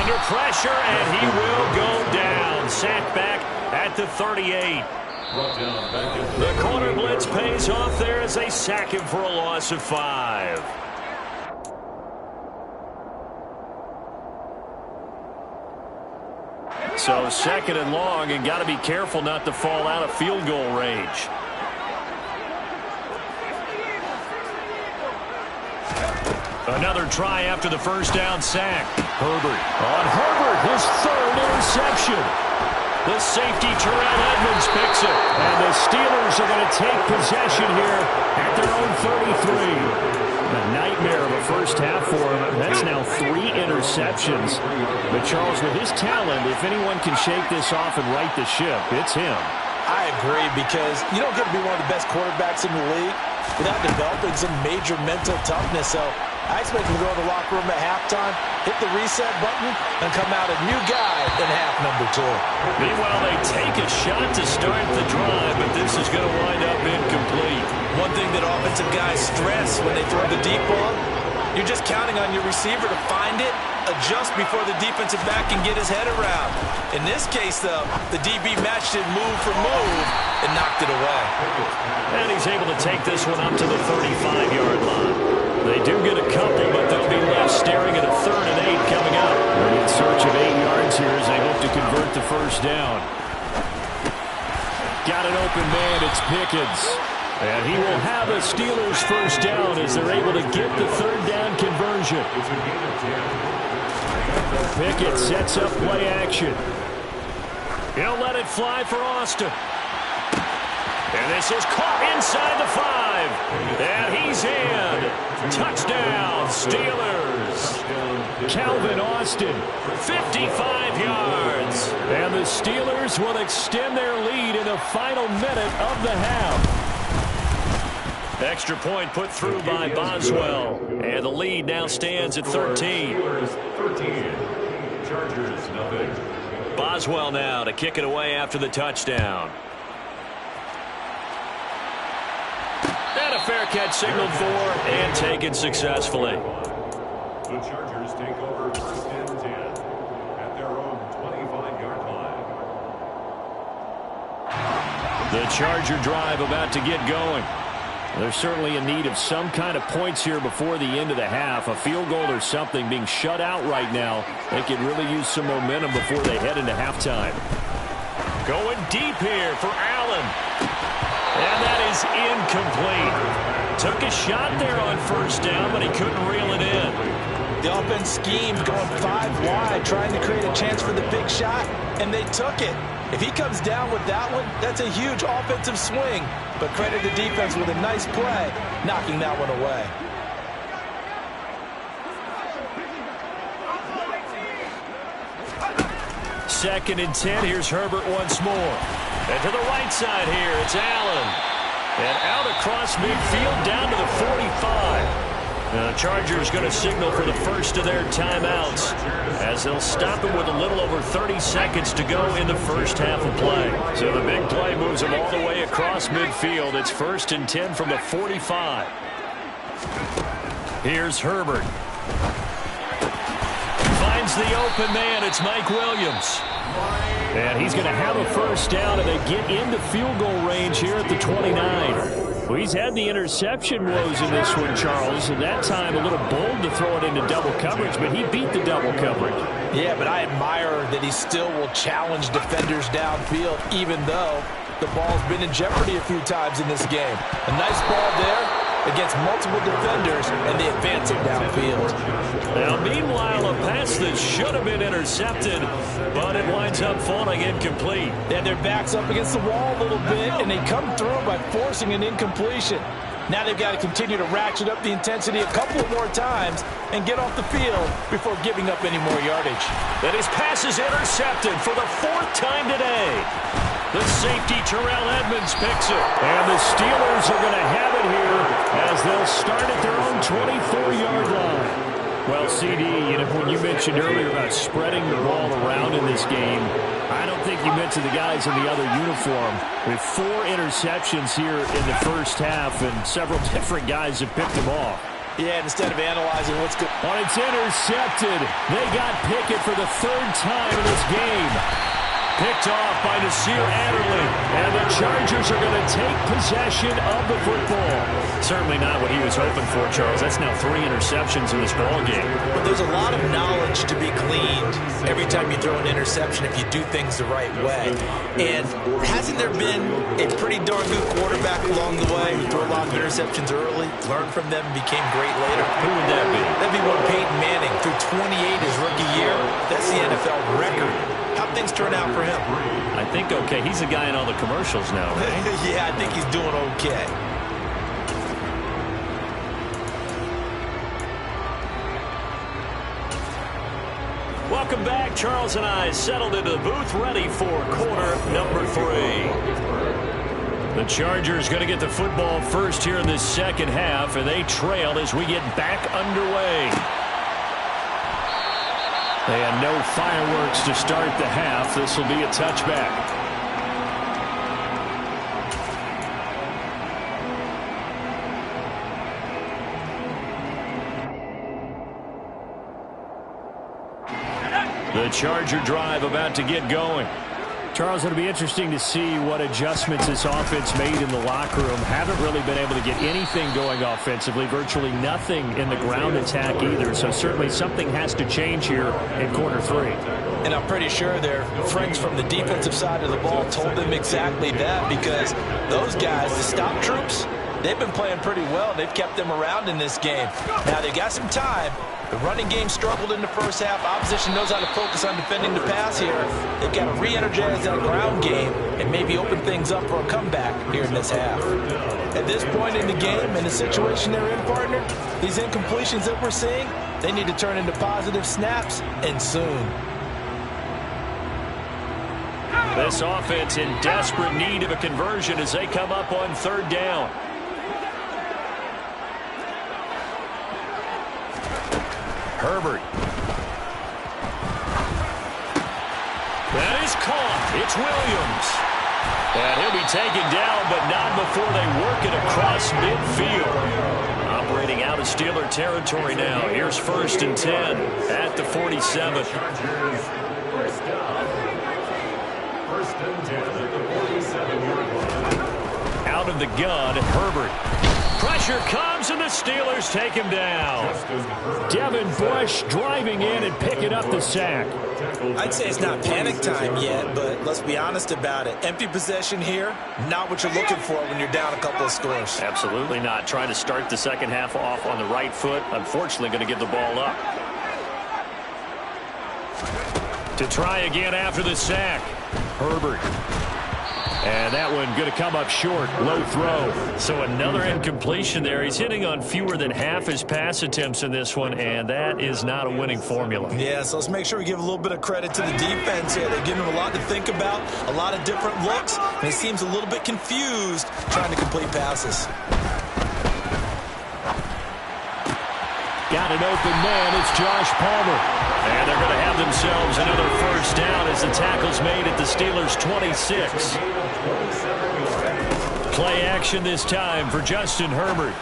Under pressure, and he will go down. Sacked back at the 38. The corner blitz pays off there as they sack him for a loss of 5. So 2nd and long, and got to be careful not to fall out of field goal range. Another try after the first down sack. Herbert. On Herbert, his 3rd interception. The safety, Terrell Edmonds, picks it. And the Steelers are going to take possession here at their own 33. A nightmare of a first half for him. That's now 3 interceptions. But Charles, with his talent, if anyone can shake this off and right the ship, it's him. I agree, because you don't get to be one of the best quarterbacks in the league without developing some major mental toughness. So I expect him to go to the locker room at halftime, hit the reset button, and come out a new guy in half number 2. Meanwhile, they take a shot to start the drive, but this is going to wind up incomplete. One thing that offensive guys stress when they throw the deep ball, you're just counting on your receiver to find it, adjust before the defensive back can get his head around. In this case, though, the DB matched it move for move and knocked it away. And he's able to take this one up to the 35-yard line. They do get a couple, but they'll be left staring at a 3rd and 8 coming up. They're in search of 8 yards here as they hope to convert the first down. Got an open man, it's Pickens. And he will have a Steelers first down as they're able to get the 3rd down conversion. Pickett sets up play action. He'll let it fly for Austin. And this is caught inside the 5. And he's in. Touchdown, Steelers. Calvin Austin. 55 yards. And the Steelers will extend their lead in the final minute of the half. Extra point put through by Boswell. And the lead now stands at 13. 13. Chargers, nothing. Boswell now to kick it away after the touchdown. And a fair catch signaled for and taken successfully. The Chargers take over first and 10 at their own 25-yard line. The Charger drive about to get going. They're certainly in need of some kind of points here before the end of the half. A field goal or something. Being shut out right now. They could really use some momentum before they head into halftime. Going deep here for Allen. And that is incomplete. Took a shot there on first down, but he couldn't reel it in. The offense schemed going 5 wide, trying to create a chance for the big shot, and they took it. If he comes down with that one, that's a huge offensive swing. But credit the defense with a nice play, knocking that one away. Second and 10. Here's Herbert once more. And to the right side here, it's Allen. And out across midfield down to the 45. The Chargers going to signal for the first of their timeouts as they'll stop it with a little over 30 seconds to go in the first half of play. So the big play moves them all the way across midfield. It's 1st and 10 from the 45. Here's Herbert. Finds the open man. It's Mike Williams. And he's going to have a first down, and they get into field goal range here at the 29. Well, he's had the interception woes in this one, Charles, and that time a little bold to throw it into double coverage, but he beat the double coverage. Yeah, but I admire that he still will challenge defenders downfield, even though the ball's been in jeopardy a few times in this game. A nice ball there against multiple defenders, and they advance it downfield. Now, meanwhile, a pass that should have been intercepted, but it winds up falling incomplete. And their back's up against the wall a little bit, and they come through by forcing an incompletion. Now they've got to continue to ratchet up the intensity a couple more times and get off the field before giving up any more yardage. And his pass is intercepted for the 4th time today. The safety, Terrell Edmonds, picks it. And the Steelers are going to have it here as they'll start at their own 24-yard line. Well, CD, when you mentioned earlier about spreading the ball around in this game, I don't think you mentioned the guys in the other uniform. With 4 interceptions here in the first half, and several different guys have picked them off. Yeah, instead of analyzing what's good. Well, it's intercepted. They got Pickett for the 3rd time in this game. Picked off by Nasir Adderley. And the Chargers are going to take possession of the football. Certainly not what he was hoping for, Charles. That's now 3 interceptions in this ball game. But there's a lot of knowledge to be gleaned every time you throw an interception if you do things the right way. And hasn't there been a pretty darn good quarterback along the way who threw a lot of interceptions early, learned from them, and became great later? Who would that be? That'd be one Peyton Manning. Threw 28 his rookie year. That's the NFL record. How'd things turn out for him? I think okay. He's a guy in all the commercials now, right? Yeah, I think he's doing okay. Welcome back. Charles and I settled into the booth, ready for quarter number 3. The Chargers going to get the football first here in this second half, and they trail as we get back underway. They had no fireworks to start the half. This will be a touchback. The Charger drive about to get going. Charles, it'll be interesting to see what adjustments this offense made in the locker room. Haven't really been able to get anything going offensively, virtually nothing in the ground attack either. So certainly something has to change here in quarter 3. And I'm pretty sure their friends from the defensive side of the ball told them exactly that, because those guys, the stop troops, they've been playing pretty well. They've kept them around in this game. Now, they got some time. The running game struggled in the first half. Opposition knows how to focus on defending the pass here. They've got to re-energize that ground game and maybe open things up for a comeback here in this half. At this point in the game, in the situation they're in, partner, these incompletions that we're seeing, they need to turn into positive snaps, and soon. This offense in desperate need of a conversion as they come up on 3rd down. Herbert. That is caught. It's Williams. And he'll be taken down, but not before they work it across midfield. Operating out of Steeler territory now. Here's 1st and 10 at the 47. Out of the gun, Herbert. Pressure comes, and the Steelers take him down. Devin Bush driving in and picking up the sack. I'd say it's not panic time yet, but let's be honest about it. Empty possession here, not what you're looking for when you're down a couple of scores. Absolutely not. Trying to start the second half off on the right foot. Unfortunately, going to give the ball up. To try again after the sack. Herbert. And that one going to come up short. Low throw. So another incompletion there. He's hitting on fewer than half his pass attempts in this one, and that is not a winning formula. Yeah, so let's make sure we give a little bit of credit to the defense here. They're giving him a lot to think about, a lot of different looks, and he seems a little bit confused trying to complete passes. Got an open man. It's Josh Palmer. And they're going to have themselves another first down as the tackle's made at the Steelers' 26. Play action this time for Justin Herbert.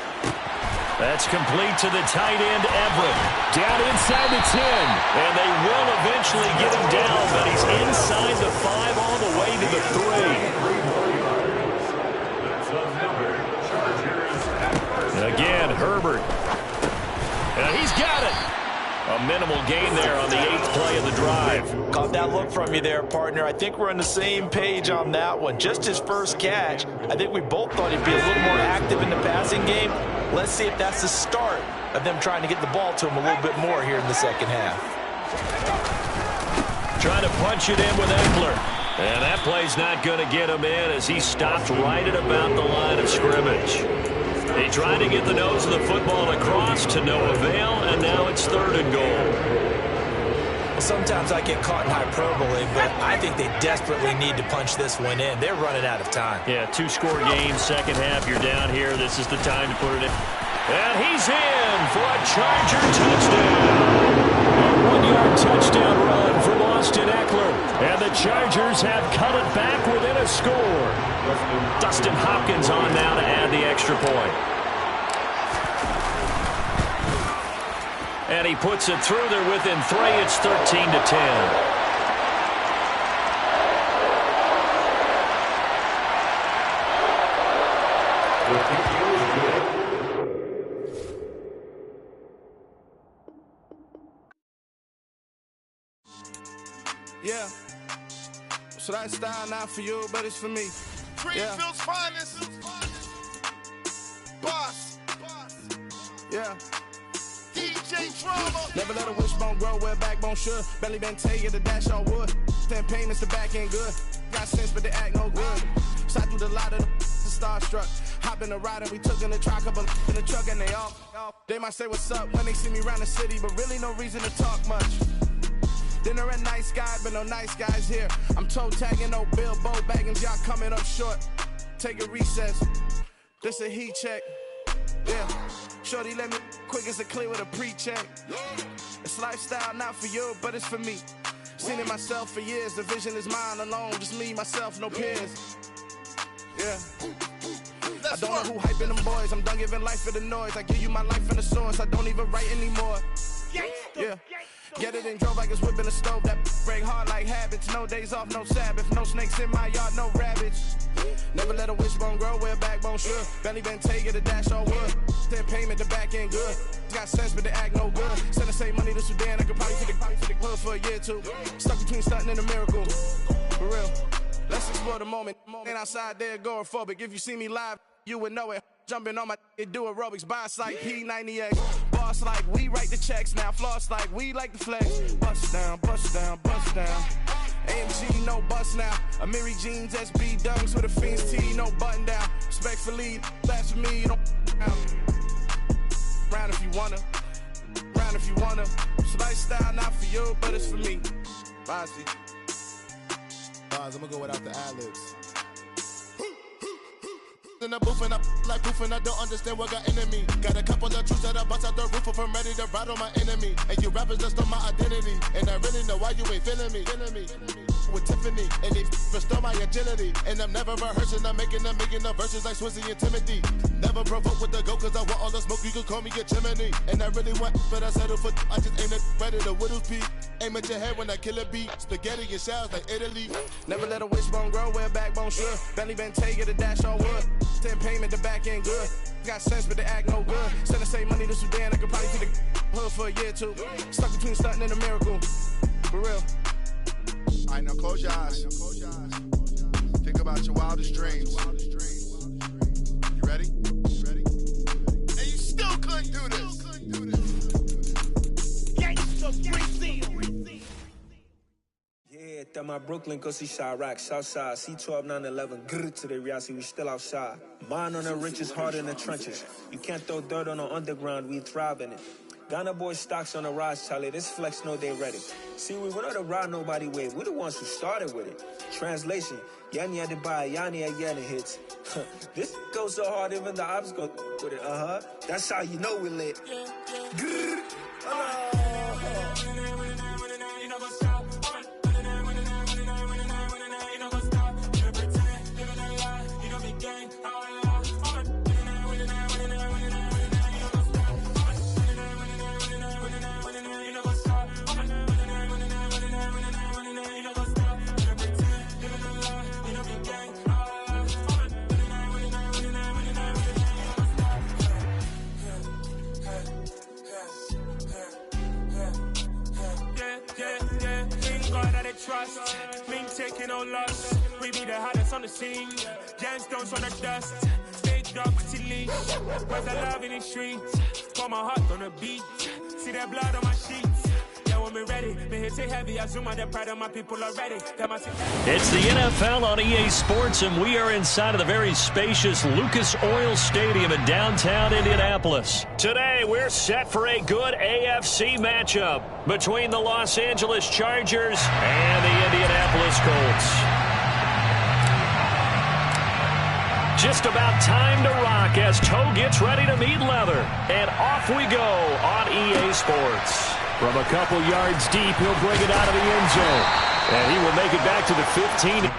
That's complete to the tight end, Everett. Down inside the 10. And they will eventually get him down, but he's inside the 5 all the way to the 3. Again, Herbert. And he's got it. A minimal gain there on the 8th play of the drive. Caught that look from you there, partner. I think we're on the same page on that one. Just his first catch. I think we both thought he'd be a little more active in the passing game. Let's see if that's the start of them trying to get the ball to him a little bit more here in the second half. Trying to punch it in with Eckler. And that play's not going to get him in as he stopped right at about the line of scrimmage. He tried to get the nose of the football across to no avail, and now it's 3rd and goal. Well, sometimes I get caught in hyperbole, but I think they desperately need to punch this one in. They're running out of time. Yeah, 2-score game, second half, you're down here. This is the time to put it in. And he's in for a Charger touchdown. A 1-yard touchdown run from Austin Eckler. And the Chargers have cut it back within a score. Dustin Hopkins on now to add the extra point. And he puts it through. They're within 3. It's 13-10. Yeah. So that style not for you, but it's for me. Greenfield's finest. Boss. Yeah. DJ Drama. Never let a wishbone grow where backbone should. Belly been tell you the dash all wood. 10 payments, the back end good. Got sense, but they act no good. Shot through the lot of the starstruck. Hop in the ride and we took in the truck, couple in the truck and they off. They might say what's up when they see me around the city, but really no reason to talk much. Dinner a nice guy, but no nice guys here. I'm toe tagging, no Bilbo Baggins, y'all coming up short. Take a recess. This a heat check. Yeah. Shorty let me quick as a clear with a pre-check. It's lifestyle not for you, but it's for me. Seen it myself for years. The vision is mine alone. Just me, myself, no peers. Yeah. I don't know who hyping them boys. I'm done giving life for the noise. I give you my life in the source. I don't even write anymore. Yeah. Get it and drove like it's whipping a stove. That break hard like habits. No days off, no Sabbath. No snakes in my yard, no rabbits. Never let a wishbone grow where backbone should. Belly been taking the dash all wood. 10 payment, the back end good. Got sense, but they act no good. Send the same money to Sudan. I could probably take the hood for a year or two. Stuck between stunting and a miracle. For real. Let's explore the moment. Ain't outside there agoraphobic. If you see me live, you would know it. Jumping on my do aerobics, boss like P90X. Boss like we write the checks now. Floss like we like the flex. Bust down, bust down, bust down. AMG, no bust now. Amiri jeans, SB dunks with a Fiends T, no button down. Respectfully, that's for me, you don't round if you wanna. Round if you wanna. It's lifestyle not for you, but it's for me. Bossy. Bars, I'm gonna go without the ad-libs. In the booth and I like proof and I don't understand what got into me. Got a couple of truths that I bust out the roof if I'm ready to rattle my enemy. And you rappers just on my identity. And I really know why you ain't feeling me. With Tiffany and they restore my agility. And I'm never rehearsing, I'm making a million of verses like Swizzy and Timothy. Never provoke with the go cause I want all the smoke, you can call me a chimney. And I really want, but I settle for I just aim at ready to Widow's Peak. Aim at your head when I kill a beat. Spaghetti and shells like Italy. Never let a wishbone grow where backbone should. Belly been taking the dash all wood. 10 payment, the back end good. Got sense, but they act no good. Send the same money to Sudan, I could probably be the hood for a year or two. Stuck between stunting and a miracle. For real. All right, now close your eyes. Think about your wildest dreams. You ready? And you still couldn't do this. Yeah, that my Brooklyn, go see Chirac, Southside, C12, 911, grrr to the reality, we still outside. Mine on the richest, heart in the trenches. You can't throw dirt on the underground, we thrive in it. Ghana boys stocks on the rise, Charlie, this flex know they ready. See, we went on the ride nobody with, we're the ones who started with it. Translation, Yanni had to buy, Yanni had Yanni hits. This goes so hard, even the ops go with it, That's how you know we lit. Grrr. Trust, me taking no loss. We be the hottest on the scene. Gemstones on the dust. Stay dark with your leash. Where's the love in the streets? Pour my heart on the beat. See that blood on my sheets. Yeah, when we ready, me hit it heavy. I zoom out the pride of my people already. It's the NFL on EA Sports, and we are inside of the very spacious Lucas Oil Stadium in downtown Indianapolis. Today, we're set for a good AFC matchup between the Los Angeles Chargers and the Indianapolis Colts. Just about time to rock as toe gets ready to meet leather. And off we go on EA Sports. From a couple yards deep, he'll bring it out of the end zone. And he will make it back to the 15.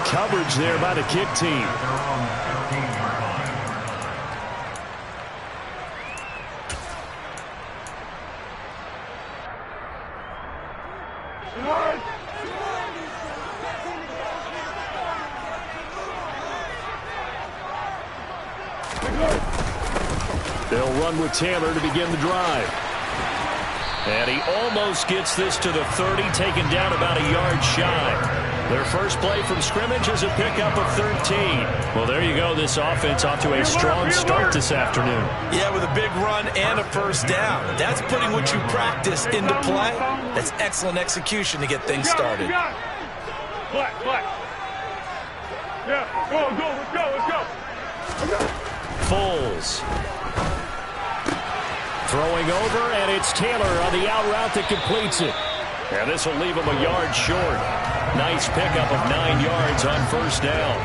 Coverage there by the kick team. They'll run with Taylor to begin the drive. And he almost gets this to the 30, taken down about a yard shy. Their first play from scrimmage is a pickup of 13. Well, there you go. This offense off to a strong start this afternoon. Yeah, with a big run and a first down. That's putting what you practice into play. That's excellent execution to get things started. Black. Yeah, let's go. Foles. Throwing over, and it's Taylor on the out route that completes it. And this will leave him a yard short. Nice pickup of 9 yards on first down.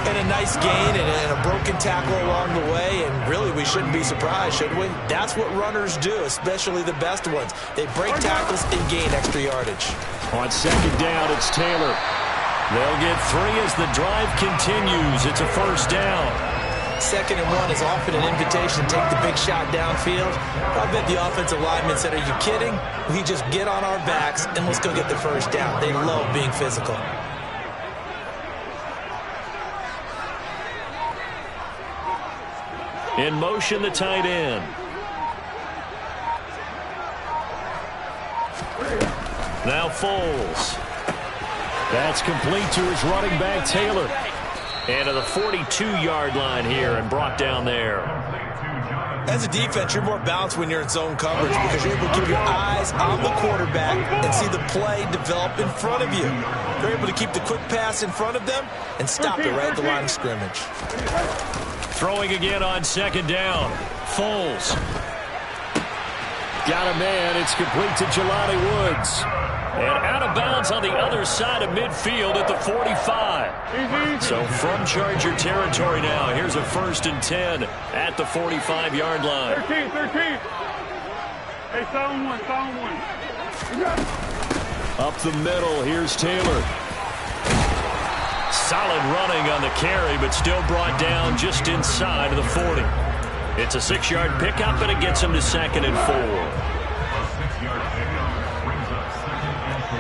And a nice gain and a broken tackle along the way, and really we shouldn't be surprised, should we? That's what runners do, especially the best ones. They break tackles and gain extra yardage. On second down, it's Taylor. They'll get 3 as the drive continues. It's a first down. 2nd and 1 is often an invitation to take the big shot downfield. I bet the offensive linemen said, are you kidding? We just get on our backs and let's go get the first down. They love being physical. In motion, the tight end. Now Foles. That's complete to his running back, Taylor. And to the 42-yard line here and brought down there. As a defense, you're more balanced when you're in zone coverage because you're able to keep your eyes on the quarterback and see the play develop in front of you. You're able to keep the quick pass in front of them and stop it right at the line of scrimmage. Throwing again on second down. Foles. Got a man. It's complete to Jelani Woods. And out of bounds on the other side of midfield at the 45. So from Charger territory now, here's a 1st and 10 at the 45-yard line. 13. Hey, sound one. Up the middle, here's Taylor. Solid running on the carry, but still brought down just inside of the 40. It's a 6-yard pickup, and it gets him to 2nd and 4. A 6-yard pickup brings up 2nd and 4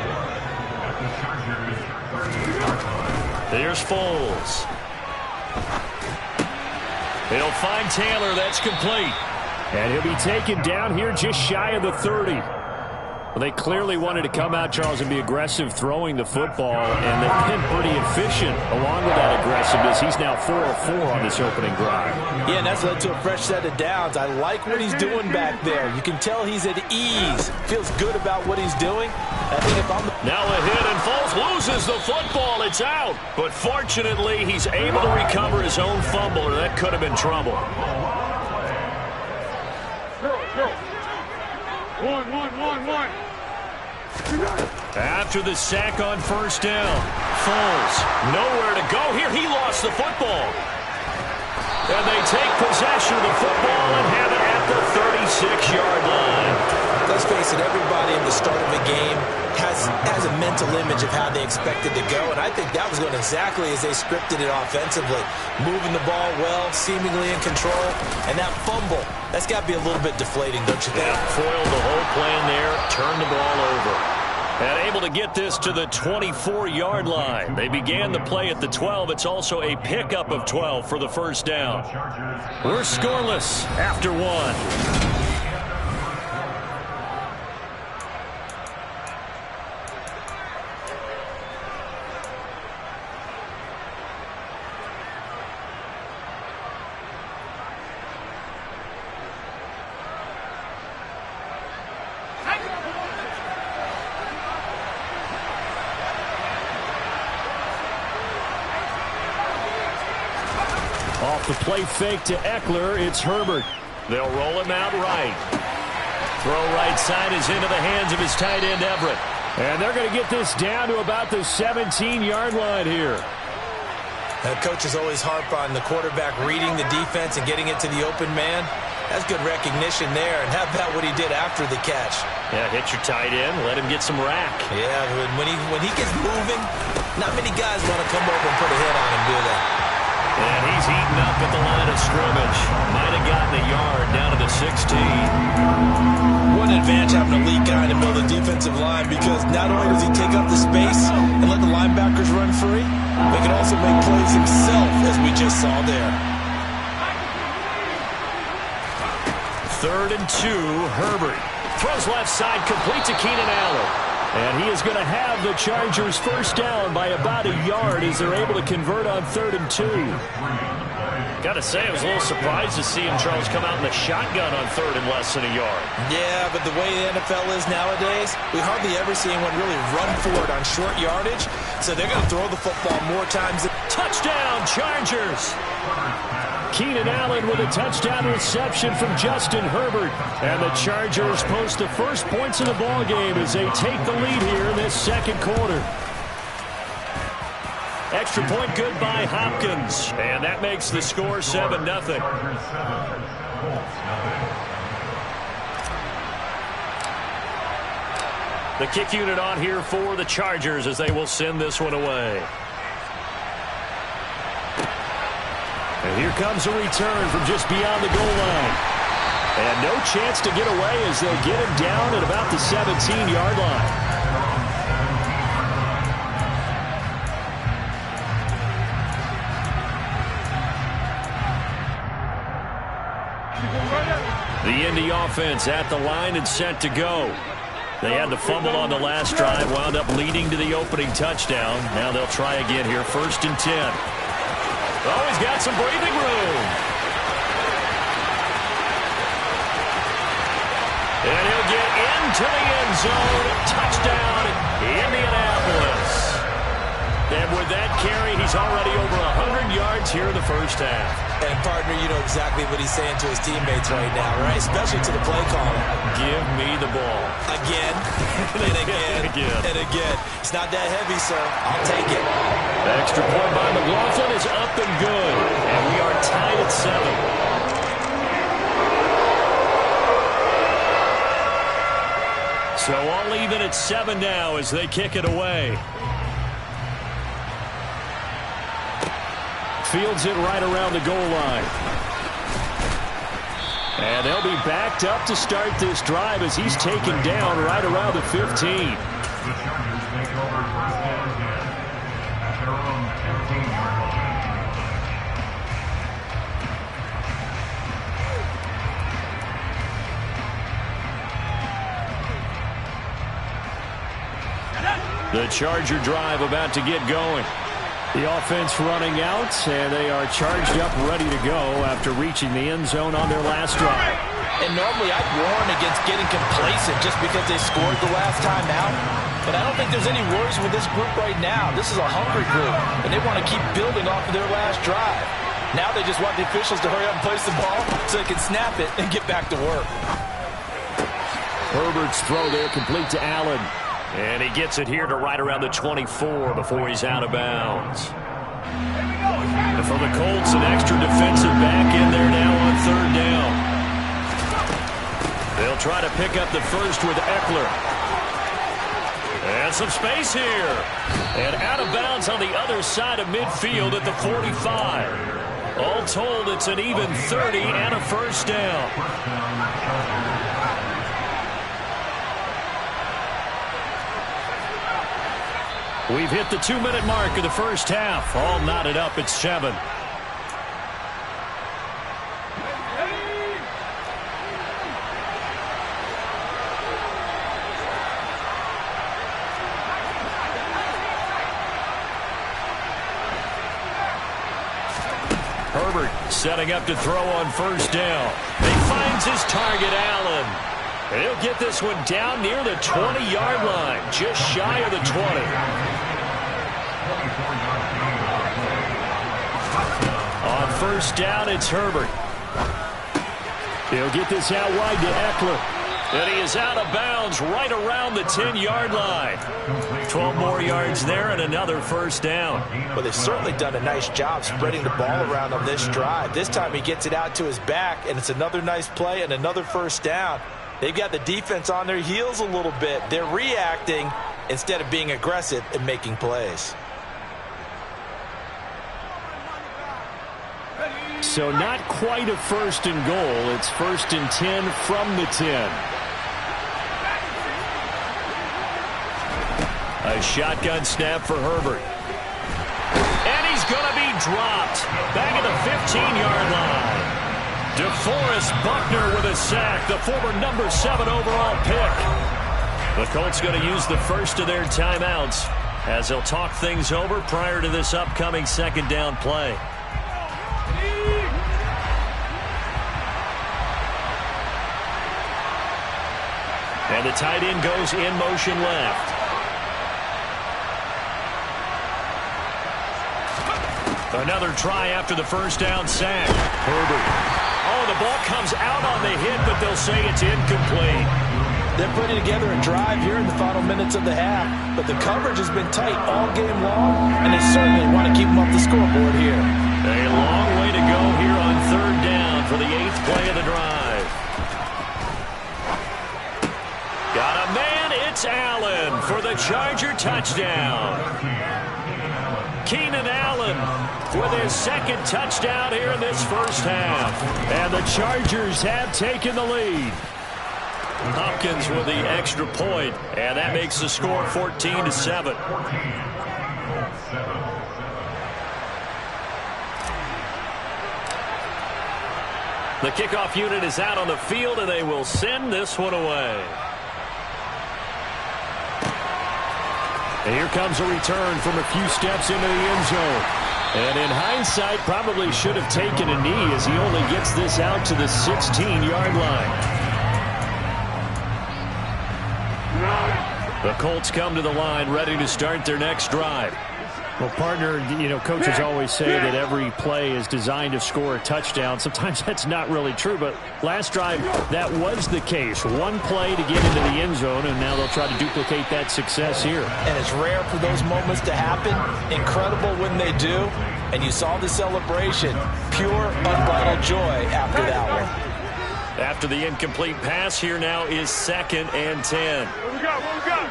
at the Chargers' 30-yard line. There's Foles. He'll find Taylor. That's complete. And he'll be taken down here just shy of the 30. Well, they clearly wanted to come out, Charles, and be aggressive throwing the football, and they've been pretty efficient along with that aggressiveness. He's now 4 of 4 on this opening drive. Yeah, and that's led to a fresh set of downs. I like what he's doing back there. You can tell he's at ease. Feels good about what he's doing. I think if I'm now a hit, and Foles loses the football. It's out. But fortunately, he's able to recover his own fumble, or that could have been trouble. One. After the sack on 1st down, Foles nowhere to go here. He lost the football. And they take possession of the football and have it at the 36-yard line. Let's face it, everybody in the start of a game has a mental image of how they expect it to go, and I think that was going exactly as they scripted it offensively. Moving the ball well, seemingly in control, and that fumble, that's got to be a little bit deflating, don't you think? Yeah, foiled the whole plan there, turned the ball over. And able to get this to the 24-yard line. They began the play at the 12. It's also a pickup of 12 for the 1st down. We're scoreless after 1. Off the play fake to Eckler, it's Herbert. They'll roll him out right. Throw right side is into the hands of his tight end, Everett. And they're going to get this down to about the 17-yard line here. Coaches always harp on the quarterback reading the defense and getting it to the open man. That's good recognition there. And how about what he did after the catch? Yeah, hit your tight end, let him get some rack. Yeah, when he gets moving, not many guys want to come over and put a hit on him, do they? And he's eaten up at the line of scrimmage. Might have gotten a yard down to the 16. What an advantage having a elite guy in the middle of the defensive line, because not only does he take up the space and let the linebackers run free, but he can also make plays himself, as we just saw there. 3rd and 2, Herbert. Throws left side, complete to Keenan Allen. And he is going to have the Chargers 1st down by about a yard as they're able to convert on 3rd and 2. Got to say, I was a little surprised to see him, Charles, come out in the shotgun on 3rd and less than a yard. Yeah, but the way the NFL is nowadays, we hardly ever see anyone really run for it on short yardage. So they're going to throw the football more times. Touchdown, Chargers! Keenan Allen with a touchdown reception from Justin Herbert. And the Chargers post the first points of the ball game as they take the lead here in this 2nd quarter. Extra point good by Hopkins. And that makes the score 7-0. The kick unit on here for the Chargers as they will send this one away. And here comes a return from just beyond the goal line. And no chance to get away as they'll get him down at about the 17-yard line. The Indy offense at the line and set to go. They had the fumble on the last drive, wound up leading to the opening touchdown. Now they'll try again here, 1st and 10. Oh, he's got some breathing room. And he'll get into the end zone. Touchdown, Indianapolis. And with that carry, he's already over 100 yards yards here in the first half. And, partner, you know exactly what he's saying to his teammates right now, right? Especially to the play caller. Give me the ball. Again, and again, and again. It's not that heavy, sir. I'll take it. The extra point by McLaughlin is up and good. And we are tied at 7. So all even at 7 now as they kick it away. Fields it right around the goal line. And they'll be backed up to start this drive as he's taken down right around the 15. The Chargers take over first down again at their own 15-yard line. The Charger drive about to get going. The offense running out, and they are charged up, ready to go after reaching the end zone on their last drive. And normally I'd warn against getting complacent just because they scored the last time out. But I don't think there's any worries with this group right now. This is a hungry group, and they want to keep building off of their last drive. Now they just want the officials to hurry up and place the ball so they can snap it and get back to work. Herbert's throw there complete to Allen. And he gets it here to right around the 24 before he's out of bounds. And for the Colts, an extra defensive back in there now on third down. They'll try to pick up the first with Eckler. And some space here. And out of bounds on the other side of midfield at the 45. All told, it's an even 30 and a first down. We've hit the 2-minute mark of the first half. All knotted up at 7. Herbert setting up to throw on first down. He finds his target, Allen. And he'll get this one down near the 20-yard line, just shy of the 20. On first down, it's Herbert. He'll get this out wide to Eckler. And he is out of bounds right around the 10-yard line. 12 more yards there and another first down. Well, they've certainly done a nice job spreading the ball around on this drive. This time he gets it out to his back, and it's another nice play and another first down. They've got the defense on their heels a little bit. They're reacting instead of being aggressive and making plays. So not quite a first and goal. It's first and 10 from the 10. A shotgun snap for Herbert. And he's going to be dropped back at the 15-yard line. DeForest Buckner with a sack, the former number 7 overall pick. The Colts going to use the first of their timeouts as they'll talk things over prior to this upcoming second down play. And the tight end goes in motion left. Another try after the first down sack. Herbert. Oh, the ball comes out on the hit, but they'll say it's incomplete. They're putting together a drive here in the final minutes of the half, but the coverage has been tight all game long, and they certainly want to keep them off the scoreboard here. A long way to go here on third down for the 8th play of the drive. Got a man, it's Allen for the Charger touchdown. Keenan Allen with his second touchdown here in this first half. And the Chargers have taken the lead. Hopkins with the extra point, and that makes the score 14-7. The kickoff unit is out on the field, and they will send this one away. And here comes a return from a few steps into the end zone. And in hindsight, probably should have taken a knee as he only gets this out to the 16-yard line. The Colts come to the line ready to start their next drive. Well, partner, coaches always say that every play is designed to score a touchdown. Sometimes that's not really true, but last drive, that was the case. One play to get into the end zone, and now they'll try to duplicate that success here. And it's rare for those moments to happen. Incredible when they do. And you saw the celebration. Pure, unbridled joy after that one. After the incomplete pass, here now is 2nd and 10. What we got? What we got?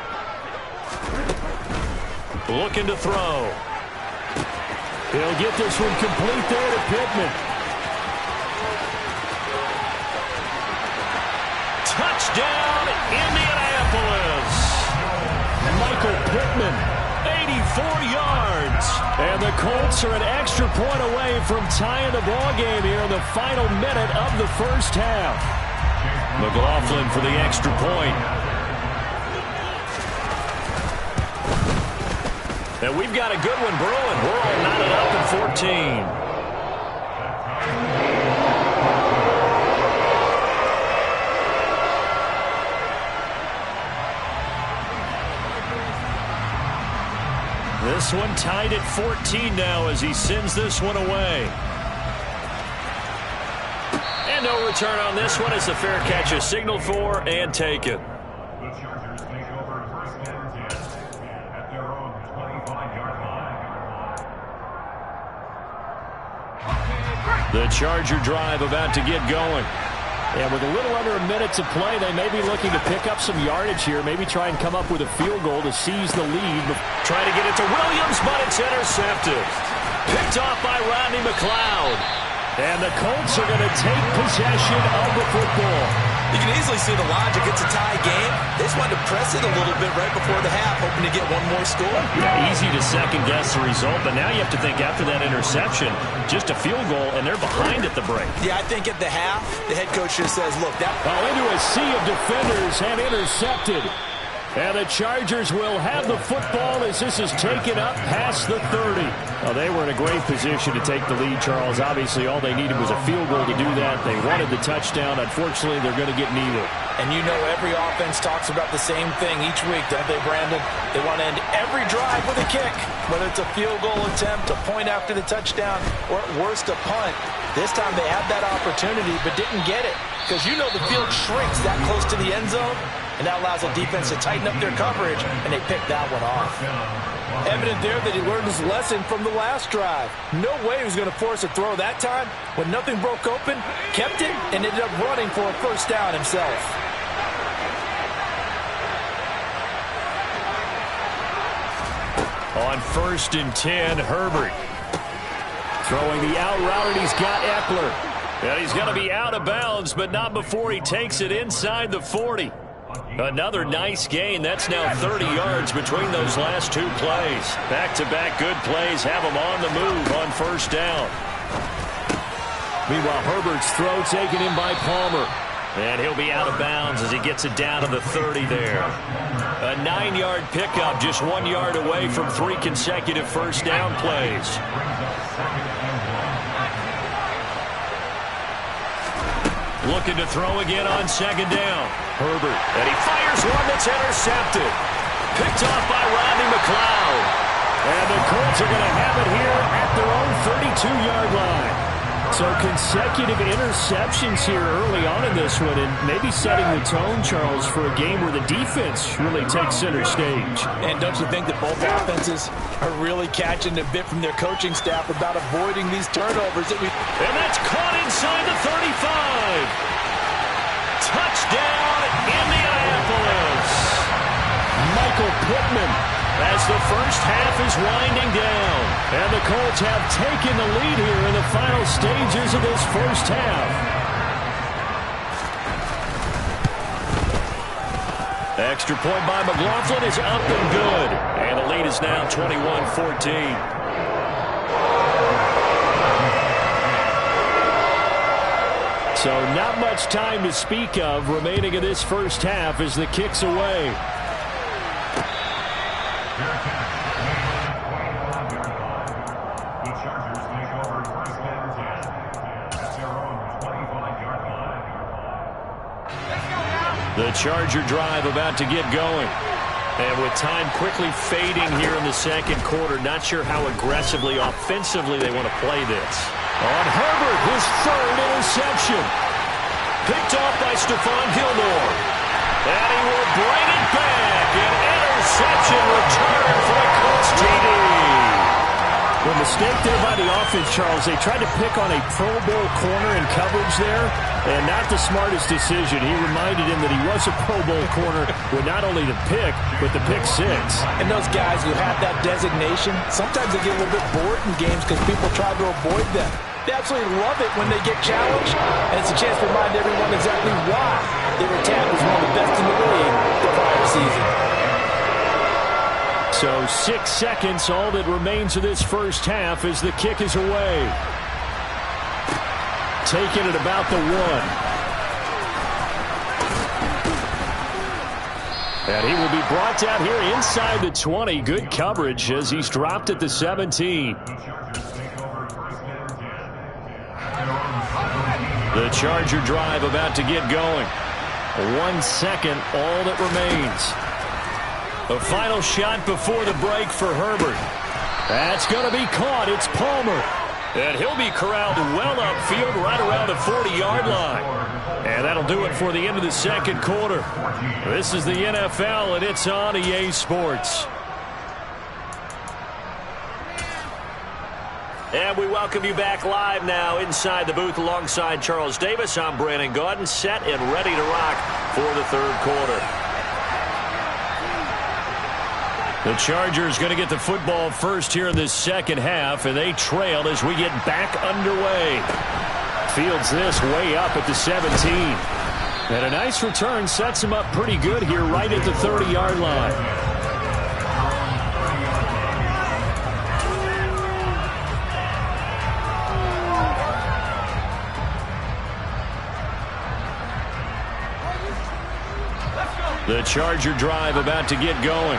Looking to throw. He'll get this one complete there to Pittman. Touchdown, Indianapolis. Michael Pittman, 84 yards. And the Colts are an extra point away from tying the ball game here in the final minute of the first half. McLaughlin for the extra point. And we've got a good one brewing. We're all knotted up at 14. This one tied at 14 now as he sends this one away. And no return on this one as the fair catch is signaled for and taken. The Chargers take over 1st and 10 at their own 25-yard line. The Charger drive about to get going. And with a little under a minute to play, they may be looking to pick up some yardage here, maybe try and come up with a field goal to seize the lead. Trying to get it to Williams, but it's intercepted. Picked off by Rodney McLeod. And the Colts are going to take possession of the football. You can easily see the logic. It's a tie game. They just wanted to press it a little bit right before the half, hoping to get one more score. Easy to second-guess the result, but now you have to think after that interception, just a field goal, and they're behind at the break. Yeah, I think at the half, the head coach just says, look, that... Into a sea of defenders and intercepted. And the Chargers will have the football as this is taken up past the 30. Well, they were in a great position to take the lead, Charles. Obviously, all they needed was a field goal to do that. They wanted the touchdown. Unfortunately, they're going to get neither. And you know every offense talks about the same thing each week, don't they, Brandon? They want to end every drive with a kick, whether it's a field goal attempt, a point after the touchdown, or at worst, a punt. This time they had that opportunity but didn't get it because you know the field shrinks that close to the end zone, and that allows the defense to tighten up their coverage, and they picked that one off. Evident there that he learned his lesson from the last drive. No way he was going to force a throw that time. When nothing broke open, kept it, and ended up running for a first down himself. On 1st and 10, Herbert. Throwing the out route, and he's got Eckler. And he's going to be out of bounds, but not before he takes it inside the 40. Another nice gain. That's now 30 yards between those last two plays. Back-to-back good plays have him on the move on first down. Meanwhile, Herbert's throw taken in by Palmer. And he'll be out of bounds as he gets it down to the 30 there. A 9-yard pickup, just 1 yard away from 3 consecutive first down plays. Looking to throw again on 2nd down. Herbert, and he fires one that's intercepted. Picked off by Rodney McLeod. And the Colts are going to have it here at their own 32-yard line. So consecutive interceptions here early on in this one, and maybe setting the tone, Charles, for a game where the defense really takes center stage. And don't you think that both offenses are really catching a bit from their coaching staff about avoiding these turnovers? And that's caught inside the 35. Touchdown, Indianapolis. Michael Pittman, as the first half is winding down. And the Colts have taken the lead here in the final stages of this first half. Extra point by McLaughlin is up and good. And the lead is now 21-14. So not much time to speak of remaining in this first half as the kick's away. The Chargers take over 1st and 10 at their own 25-yard line. The Charger drive about to get going. And with time quickly fading here in the second quarter, not sure how aggressively, offensively they want to play this. On Herbert, his third interception. Picked off by Stephon Gilmore. And he will bring it back. An interception return for the Colts TD. The mistake there by the offense, Charles, they tried to pick on a Pro Bowl corner in coverage there, and not the smartest decision. He reminded him that he was a Pro Bowl corner with not only the pick, but the pick six. And those guys who have that designation, sometimes they get a little bit bored in games because people try to avoid them. They absolutely love it when they get challenged, and it's a chance to remind everyone exactly why they were tagged as one of the best in the league the prior season. So 6 seconds, all that remains of this first half as the kick is away. Taking it about the 1. And he will be brought down here inside the 20. Good coverage as he's dropped at the 17. The Charger drive about to get going. 1 second, all that remains. A final shot before the break for Herbert. That's going to be caught. It's Palmer. And he'll be corralled well upfield right around the 40-yard line. And that'll do it for the end of the second quarter. This is the NFL, and it's on EA Sports. And we welcome you back live now inside the booth alongside Charles Davis. I'm Brandon Gaudin, set and ready to rock for the third quarter. The Chargers going to get the football first here in this second half, and they trail as we get back underway. Fields this way up at the 17. And a nice return sets him up pretty good here right at the 30-yard line. The Charger drive about to get going.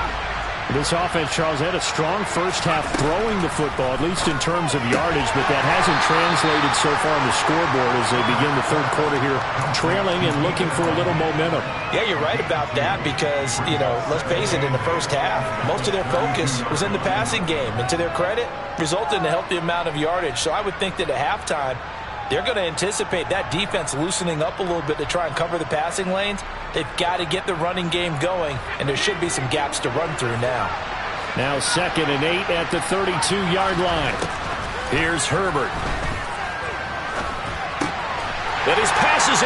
This offense, Charles, had a strong first half throwing the football, at least in terms of yardage, but that hasn't translated so far on the scoreboard as they begin the third quarter here, trailing and looking for a little momentum. Yeah, you're right about that because, let's face it, in the first half, most of their focus was in the passing game. And to their credit, resulted in a healthy amount of yardage. So I would think that at halftime, they're going to anticipate that defense loosening up a little bit to try and cover the passing lanes. They've got to get the running game going, and there should be some gaps to run through now. Now 2nd and 8 at the 32-yard line. Here's Herbert. That his pass is